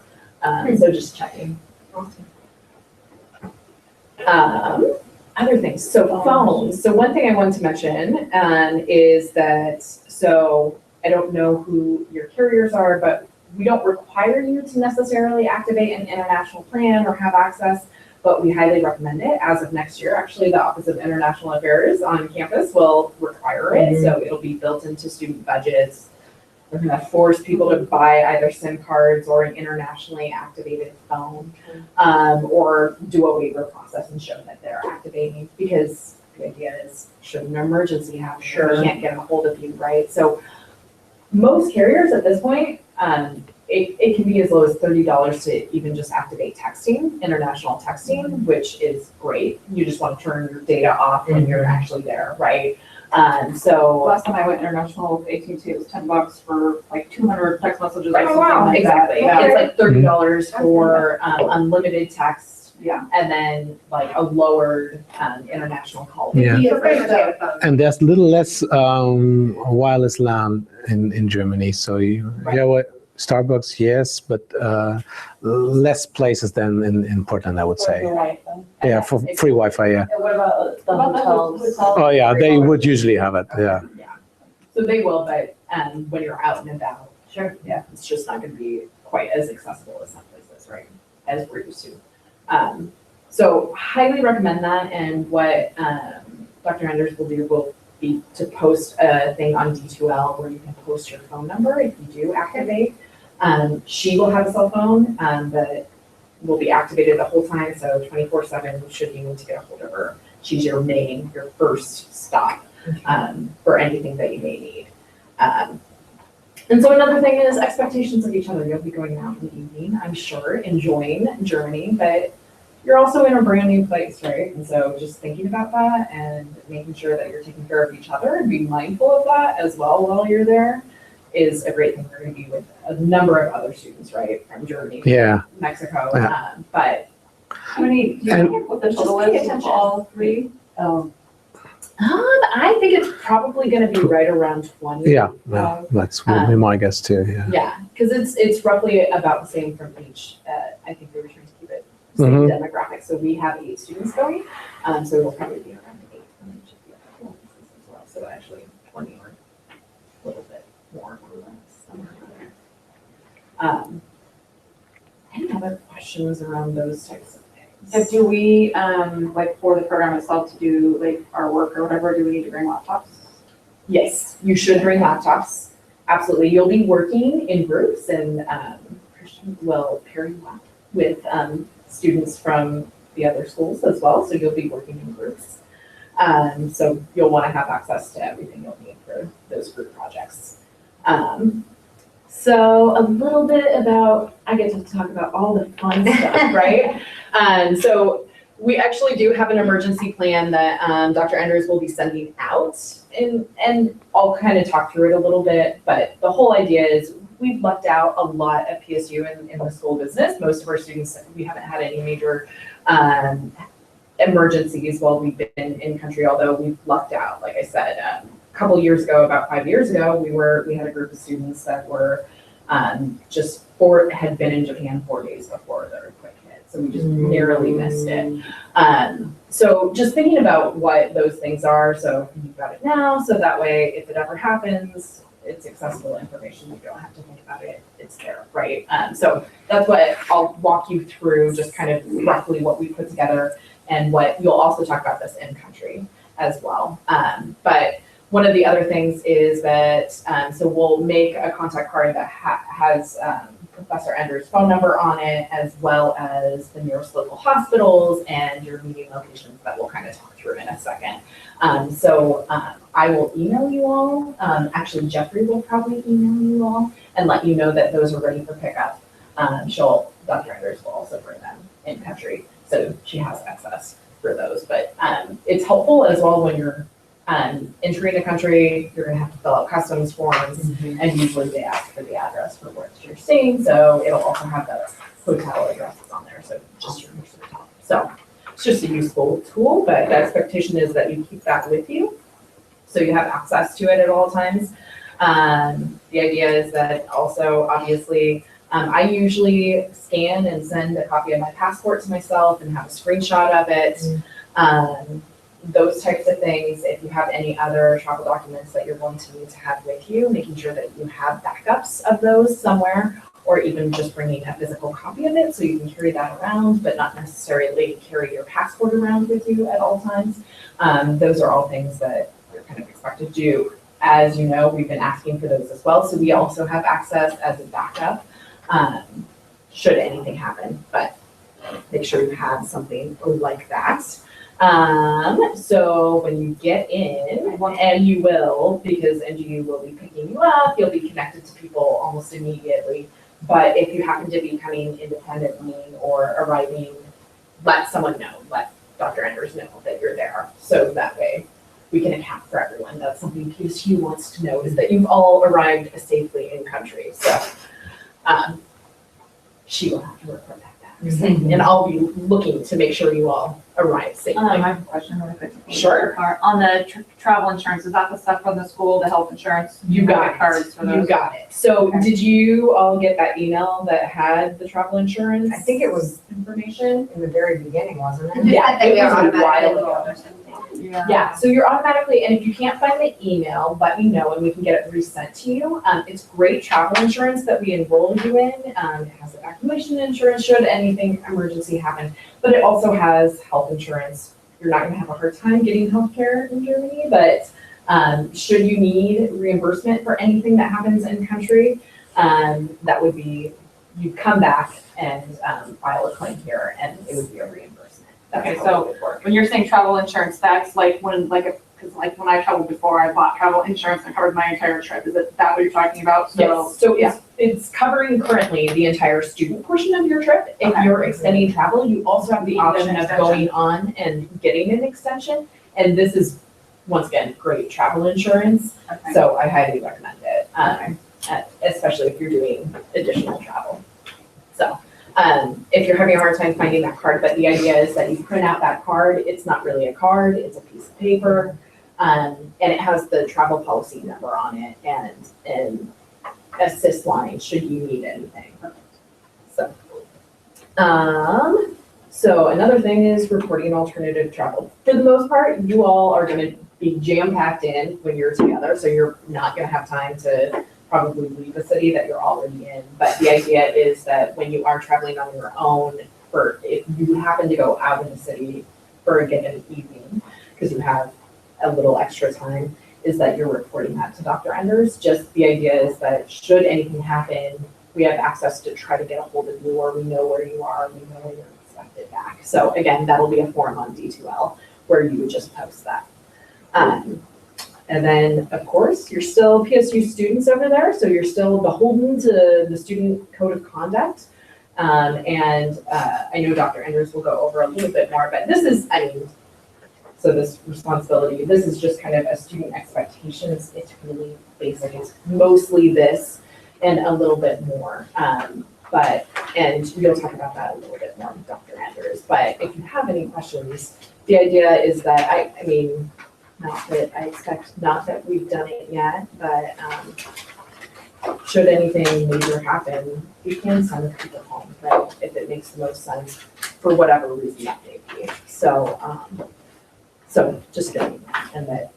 Speaker 4: So just checking. Other things, so phones. So one thing I wanted to mention is that, so I don't know who your carriers are, but we don't require you to necessarily activate an international plan or have access, but we highly recommend it. As of next year, actually, the Office of International Affairs on campus will require it, so it'll be built into student budgets. We're gonna force people to buy either SIM cards or an internationally activated phone, or do a waiver process and show that they're activating, because the idea is, should an emergency happen, we can't get a hold of you, right? So most carriers at this point, it can be as low as $30 to even just activate texting, international texting, which is great. You just want to turn your data off when you're actually there, right? So.
Speaker 8: Last time I went international with AT&T, it was $10 for like 200 text messages or
Speaker 4: Right.
Speaker 8: something like that.
Speaker 4: Exactly.
Speaker 8: Yeah.
Speaker 4: It's like $30 for unlimited text.
Speaker 8: Yeah.
Speaker 4: And then like a lowered international call.
Speaker 3: Yeah.
Speaker 5: So pretty much have fun.
Speaker 3: And there's little less wireless LAN in Germany. So yeah, what Starbucks, yes, but less places than in Portland, I would say. Yeah, for free Wi-Fi. Yeah.
Speaker 7: And what about the
Speaker 8: About the
Speaker 7: hotels?
Speaker 3: Oh yeah, they would usually have it. Yeah.
Speaker 4: So they will, but when you're out and about,
Speaker 7: Sure.
Speaker 4: yeah, it's just not going to be quite as accessible as some places, right? As we're used to. So highly recommend that. And what Dr. Enders will do will be to post a thing on D2L where you can post your phone number if you do activate. She will have a cell phone that will be activated the whole time, so 24/7 should you need to get a hold of her. She's your first stop for anything that you may need. And so another thing is expectations of each other. You'll be going out in the evening, I'm sure, enjoying Germany, but you're also in a brand new place, right? And so just thinking about that and making sure that you're taking care of each other and be mindful of that as well while you're there is a great thing. We're going to be with a number of other students, right, from Germany,
Speaker 3: Yeah.
Speaker 4: Mexico,
Speaker 3: Yeah.
Speaker 4: But
Speaker 8: How many, do you
Speaker 3: And-
Speaker 8: know what the total
Speaker 4: Just pay
Speaker 8: is of
Speaker 4: attention.
Speaker 8: all three?
Speaker 4: I think it's probably going to be right around 20.
Speaker 3: Yeah, that's would be my guess too. Yeah.
Speaker 4: Yeah, because it's roughly about the same from each. I think they were trying to keep it same
Speaker 3: Mhm.
Speaker 4: demographic. So we have 8 students going, so it'll probably be around 8 from each of the other classes as well. So actually 20 or a little bit more or less. Somewhere around there. Any other questions around those types of things?
Speaker 8: And do we, like for the program itself to do like our work or whatever, do we need to bring laptops?
Speaker 4: Yes, you should bring laptops. Absolutely. You'll be working in groups and Christian will pair you up with students from the other schools as well. So you'll be working in groups. So you'll want to have access to everything you'll need for those group projects. So a little bit about, I get to talk about all the fun stuff, right? So we actually do have an emergency plan that Dr. Enders will be sending out, and I'll kind of talk through it a little bit, but the whole idea is we've lucked out a lot at PSU in the school business. Most of our students, we haven't had any major emergencies while we've been in country, although we've lucked out, like I said. A couple years ago, about 5 years ago, we had a group of students that were had been in Japan 4 days before the earthquake hit. So we just narrowly missed it. So just thinking about what those things are, so think about it now, so that way if it ever happens, it's accessible information. You don't have to think about it, it's there, right? So that's what I'll walk you through, just kind of roughly what we put together, and what you'll also talk about this in country as well. But one of the other things is that, so we'll make a contact card that has Professor Enders' phone number on it, as well as the nearest local hospitals and your meeting locations that we'll kind of talk through in a second. So I will email you all. Actually, Jeffrey will probably email you all and let you know that those are ready for pickup. Dr. Enders will also bring them in country, so she has access for those. But it's helpful as well when you're entering the country. You're going to have to fill out customs forms, and usually they ask for the address for where you're staying. So it'll also have the hotel addresses on there. So just your to the top. So it's just a useful tool, but the expectation is that you keep that with you, so you have access to it at all times. The idea is that also, obviously, I usually scan and send a copy of my passport to myself and have a screenshot of it. Those types of things. If you have any other travel documents that you're going to need to have with you, making sure that you have backups of those somewhere, or even just bringing a physical copy of it so you can carry that around, but not necessarily carry your passport around with you at all times. Those are all things that you're kind of expected to do. As you know, we've been asking for those as well. So we also have access as a backup should anything happen, but make sure you have something like that. So when you get in, and you will, because NGU will be picking you up, you'll be connected to people almost immediately. But if you happen to be coming independently or arriving, let someone know, let Dr. Enders know that you're there. So that way
Speaker 9: we can account for everyone. That's something PSU wants to know, is that you've all arrived safely in country. So she will have to report that back. And I'll be looking to make sure you all arrive safely.
Speaker 8: I have a question really quick.
Speaker 9: Sure.
Speaker 8: On the travel insurance, is that the stuff from the school, the health insurance?
Speaker 9: You got it.
Speaker 8: Cards for those?
Speaker 9: You got it. So
Speaker 8: Okay.
Speaker 9: did you all get that email that had the travel insurance?
Speaker 6: I think it was
Speaker 9: information.
Speaker 6: in the very beginning, wasn't it?
Speaker 9: Yeah,
Speaker 5: That
Speaker 9: it
Speaker 5: we
Speaker 9: was
Speaker 5: are
Speaker 9: a
Speaker 5: automatically
Speaker 9: while
Speaker 5: enrolled
Speaker 9: ago.
Speaker 5: or something.
Speaker 9: Yeah, so you're automatically, and if you can't find the email, let me know and we can get it resent to you. It's great travel insurance that we enroll you in. It has evacuation insurance should anything emergency happen, but it also has health insurance. You're not gonna have a hard time getting healthcare in Germany, but should you need reimbursement for anything that happens in country, that would be, you'd come back and file a claim here and it would be a reimbursement. That's
Speaker 8: Okay,
Speaker 9: how
Speaker 8: so
Speaker 9: it would work.
Speaker 8: When you're saying travel insurance, that's like when, because like when I traveled before, I bought travel insurance and covered my entire trip. Is it that what you're talking about?
Speaker 9: Yes, so it's covering currently the entire student portion of your trip. If
Speaker 8: Okay.
Speaker 9: you're extending travel, you also have the
Speaker 8: You need an
Speaker 9: option of
Speaker 8: extension.
Speaker 9: going on and getting an extension. And this is, once again, great travel insurance,
Speaker 8: Okay.
Speaker 9: so I highly recommend it, especially if you're doing additional travel. So, if you're having a hard time finding that card, but the idea is that you print out that card, it's not really a card, it's a piece of paper. And it has the travel policy number on it and assist line should you need anything. So, so another thing is reporting alternative travel. For the most part, you all are gonna be jam-packed in when you're together, so you're not gonna have time to probably leave a city that you're already in. But the idea is that when you are traveling on your own, for if you happen to go out in the city for a given evening, because you have a little extra time, is that you're reporting that to Dr. Enders. Just the idea is that should anything happen, we have access to try to get a hold of you, or we know where you are, we know when you're expected back. So again, that'll be a form on D2L where you would just post that. And then, of course, you're still PSU students over there, so you're still beholden to the student code of conduct. And I know Dr. Enders will go over a little bit more, but this is, so this responsibility, this is just kind of a student expectations. It's really basic. It's mostly this and a little bit more. And we'll talk about that a little bit more with Dr. Enders. But if you have any questions, the idea is that not that we've done it yet, but should anything major happen, we can send people home, right? If it makes the most sense for whatever reason that may be. So just getting that, and that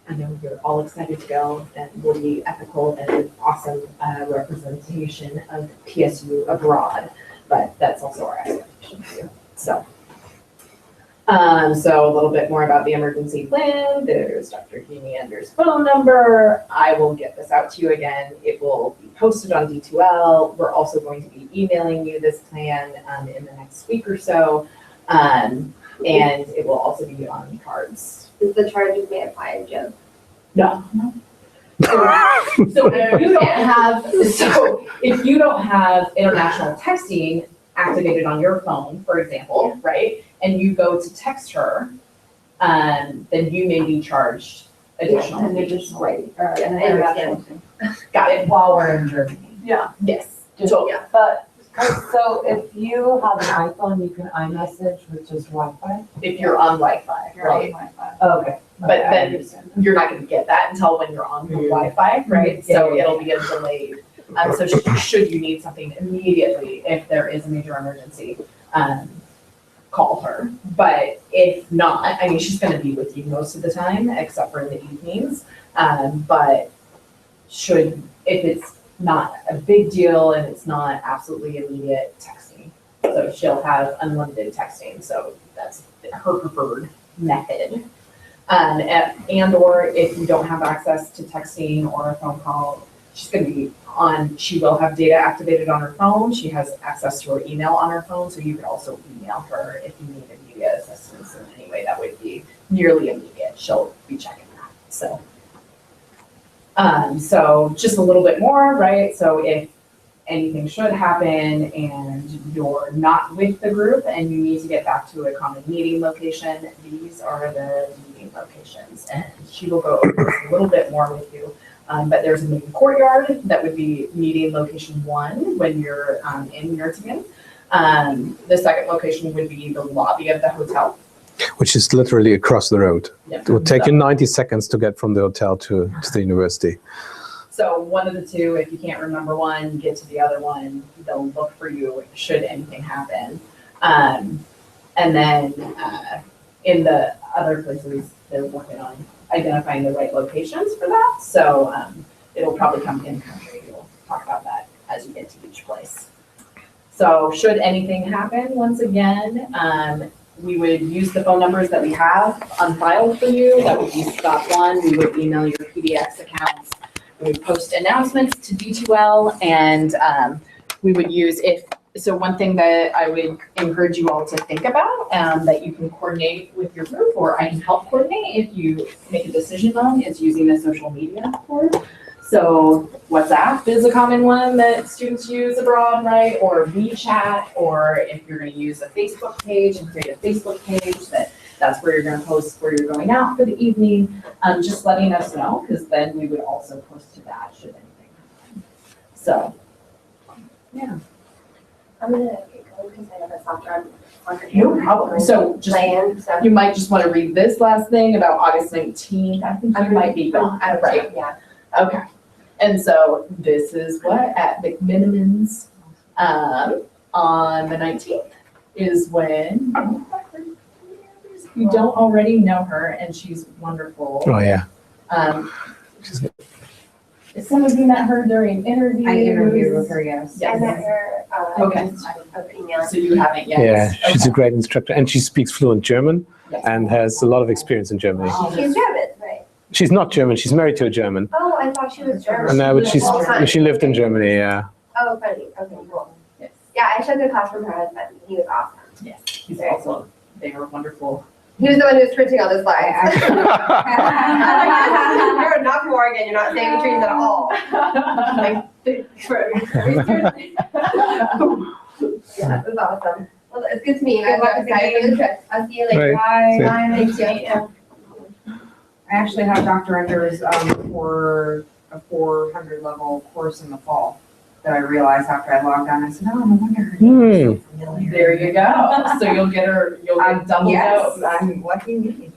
Speaker 9: I know you're all excited to go and will be ethical and an awesome representation of PSU abroad, but that's also our expectation for you. So a little bit more about the emergency plan. There's Dr. Jamie Enders' phone number. I will get this out to you again. It will be posted on D2L. We're also going to be emailing you this plan in the next week or so. And it will also be on cards.
Speaker 5: Does the charges may apply in June?
Speaker 9: No. So if you don't have international texting activated on your phone, for example, right? And you go to text her, then you may be charged additional fees.
Speaker 7: Right.
Speaker 5: Yeah, I understand.
Speaker 9: Got it?
Speaker 7: While we're in Germany.
Speaker 8: Yeah.
Speaker 9: Yes.
Speaker 7: Just-
Speaker 9: So,
Speaker 7: But, so if you have an iPhone, you can iMessage, which is Wi-Fi?
Speaker 9: if you're on Wi-Fi,
Speaker 8: You're on
Speaker 9: right?
Speaker 8: Wi-Fi.
Speaker 7: Okay.
Speaker 9: But
Speaker 7: Okay, I
Speaker 9: then
Speaker 7: understand.
Speaker 9: you're not gonna get that until when you're on the Wi-Fi, right? So it'll be a delayed. So should you need something immediately, if there is a major emergency, call her. But if not, she's gonna be with you most of the time, except for in the evenings. But if it's not a big deal and it's not absolutely immediate, texting. So she'll have unlimited texting, so that's her preferred method. Or if you don't have access to texting or a phone call, she will have data activated on her phone. She has access to her email on her phone, so you could also email her if you need immediate assistance in any way that would be nearly immediate. She'll be checking that. So just a little bit more, right? So if anything should happen and you're not with the group and you need to get back to a common meeting location, these are the meeting
Speaker 8: meeting locations, and she will go over this a little bit more with you. But there's a main courtyard that would be meeting location 1 when you're in Yurtingen. The second location would be the lobby of the hotel.
Speaker 3: Which is literally across the road.
Speaker 8: Yep.
Speaker 3: It would take you 90 seconds to get from the hotel to the university.
Speaker 8: So one of the two, if you can't remember one, get to the other one. They'll look for you should anything happen. And then in the other places, they're working on identifying the right locations for that. So it'll probably come in country. We'll talk about that as you get to each place. So should anything happen, once again, we would use the phone numbers that we have on file for you. That would be stop 1. We would email your PDX accounts. We would post announcements to D2L, and we would use so one thing that I would encourage you all to think about that you can coordinate with your group, or I can help coordinate if you make a decision on, is using a social media board. So WhatsApp is a common one that students use abroad, right? Or WeChat, or if you're going to use a Facebook page and create a Facebook page, that's where you're going to post where you're going out for the evening. Just letting us know, because then we would also post to that should anything happen. So, yeah.
Speaker 5: I'm gonna get going because I have a soccer
Speaker 8: No problem. So just,
Speaker 5: plan, so.
Speaker 8: you might just want to read this last thing about August 19th. I think you might be gone, right?
Speaker 5: Yeah.
Speaker 8: Okay. And so this is what at McMinimans on the 19th is when if you don't already know her, and she's wonderful.
Speaker 3: Oh, yeah.
Speaker 8: Some of you met her during interviews.
Speaker 6: I interviewed with her, yes.
Speaker 5: I met her,
Speaker 8: Okay.
Speaker 5: over email.
Speaker 8: So you haven't yet.
Speaker 3: Yeah, she's a
Speaker 8: Okay.
Speaker 3: great instructor, and she speaks fluent German
Speaker 8: Yes.
Speaker 3: and has a lot of experience in Germany.
Speaker 5: She's German, right?
Speaker 3: She's not German, she's married to a German.
Speaker 5: Oh, I thought she was German.
Speaker 3: No, but
Speaker 5: Well,
Speaker 3: she lived in Germany, yeah.
Speaker 5: Oh, funny, okay, cool.
Speaker 8: Yes.
Speaker 5: Yeah, I took a class from her husband, he was awesome.
Speaker 8: Yes. He's also, they are wonderful.
Speaker 5: He was the one who was printing all the slides.
Speaker 3: Yeah,
Speaker 5: You're not Morgan, you're not saving trees at all. Like, yeah, it was awesome. Well, it's good to meet you. I'm excited for the trip. I'll see you later.
Speaker 3: Right.
Speaker 5: Bye. Thank you.
Speaker 6: I actually have Dr. Under's for a 400 level course in the fall that I realized after I logged on. I said, oh, no wonder her name is so familiar.
Speaker 8: There you go. So you'll get double
Speaker 6: Yes,
Speaker 8: dose.
Speaker 6: I'm lucky me.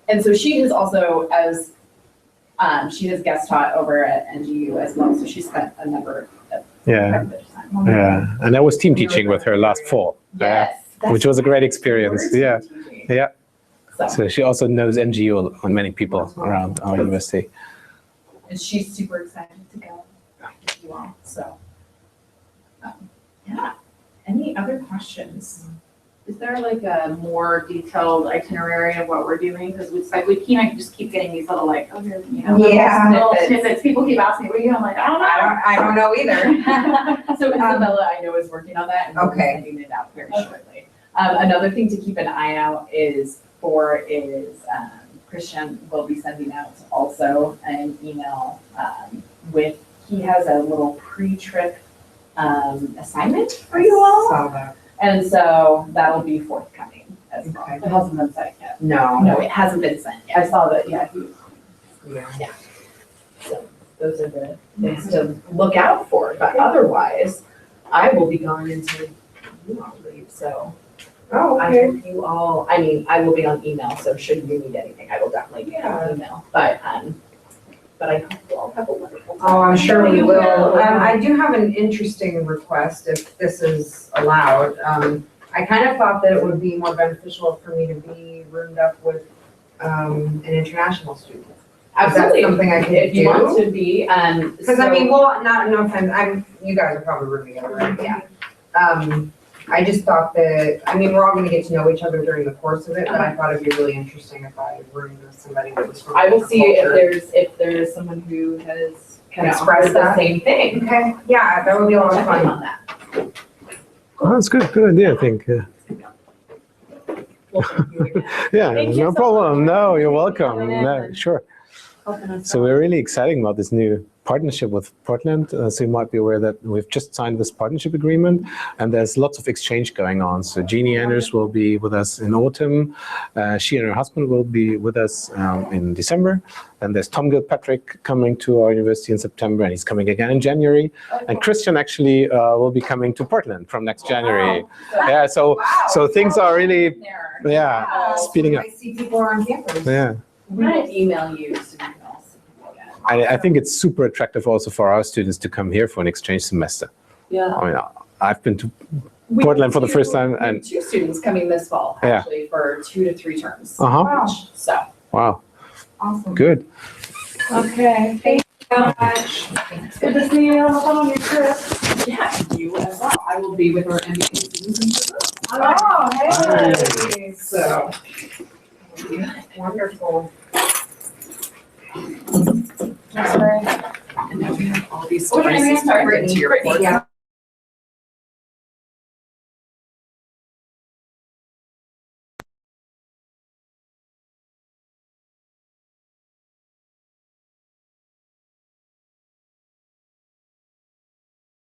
Speaker 8: And so she is also she has guest taught over at NGU as well. So she spent a number of
Speaker 3: yeah,
Speaker 8: time.
Speaker 3: yeah. And I was team teaching with her last fall,
Speaker 8: Yes.
Speaker 3: which was a great experience. Yeah, yeah.
Speaker 8: So,
Speaker 3: So she also knows NGU and many people around our university.
Speaker 8: and she's super excited to go with you all. So, yeah. Any other questions?
Speaker 4: Is there like a more detailed itinerary of what we're doing? Because it's like we can't just keep getting these little like, oh, here's, you know,
Speaker 6: Yeah.
Speaker 4: little snippets. People keep asking, what are you? I'm like, I don't know.
Speaker 6: I don't know either.
Speaker 8: So Isabella, I know, is working on that and we'll be
Speaker 6: Okay.
Speaker 8: sending it out very shortly. Another thing to keep an eye out is Christian will be sending out also an email with, he has a little pre-trip assignment for you all.
Speaker 6: Saw that.
Speaker 8: And so that'll be forthcoming as well.
Speaker 6: Okay.
Speaker 8: It hasn't been sent yet.
Speaker 6: No.
Speaker 8: No, it hasn't been sent yet.
Speaker 7: I saw that, yeah.
Speaker 6: Yeah.
Speaker 8: So those are the things to look out for, but otherwise, I will be gone until you all leave, so.
Speaker 6: Oh,
Speaker 8: I
Speaker 6: okay.
Speaker 8: hope you all, I mean, I will be on email, so should you need anything, I will definitely be on email, but I hope you all have a wonderful time.
Speaker 6: Oh, I'm sure we will. I do have an interesting request if this is allowed. I kind of thought that it would be more beneficial for me to be roomed up with an international student.
Speaker 8: Absolutely.
Speaker 6: Is that something I can
Speaker 8: If you want
Speaker 6: do?
Speaker 8: to be,
Speaker 6: Because I mean, well, no offense, you guys are probably rooming together, right? Yeah. I just thought that, I mean, we're all gonna get to know each other during the course of it, but I thought it'd be really interesting if I roomed with somebody that was from.
Speaker 8: I will
Speaker 6: different
Speaker 8: see
Speaker 6: culture.
Speaker 8: if there's someone who has kind of
Speaker 6: Expressed
Speaker 8: expressed the
Speaker 6: that.
Speaker 8: same thing.
Speaker 6: Okay, yeah, that would be a lot of
Speaker 8: Check in
Speaker 6: fun.
Speaker 8: on that.
Speaker 3: Oh, that's good idea, I think. Yeah,
Speaker 8: Well, thank you again.
Speaker 3: yeah,
Speaker 8: Thank you
Speaker 3: no
Speaker 8: so
Speaker 3: problem.
Speaker 8: much.
Speaker 3: No, you're welcome. No, sure. So we're really excited about this new partnership with Portland. So you might be aware that we've just signed this partnership agreement, and there's lots of exchange going on. So Jeannie Anders will be with us in autumn. She and her husband will be with us in December. And there's Tom Gilpatrick coming to our university in September, and he's coming again in January. And Christian actually will be coming to Portland from next January. Yeah, so things are really, speeding up.
Speaker 6: I see people are on campus.
Speaker 3: Yeah.
Speaker 8: We will email you so you can all see people again.
Speaker 3: I think it's super attractive also for our students to come here for an exchange semester.
Speaker 7: Yeah.
Speaker 3: I mean, I've been to
Speaker 8: We
Speaker 3: Portland
Speaker 8: have
Speaker 3: for the first
Speaker 8: two-
Speaker 3: time,
Speaker 8: we have
Speaker 3: and
Speaker 8: 2 students coming this fall,
Speaker 3: Yeah.
Speaker 8: actually, for 2 to 3 terms.
Speaker 3: Wow.
Speaker 8: So,
Speaker 3: Wow,
Speaker 6: Awesome.
Speaker 3: good.
Speaker 8: okay, thank you so much.
Speaker 7: Good to see you on your trip.
Speaker 8: Yeah, you as well. I will be with our MBA students in Peru.
Speaker 6: Oh, hey.
Speaker 8: So,
Speaker 6: Wonderful.
Speaker 8: and now we have all these
Speaker 6: We're gonna
Speaker 8: devices
Speaker 6: start
Speaker 8: plugged into your
Speaker 6: Brittany,
Speaker 8: board.
Speaker 6: yeah.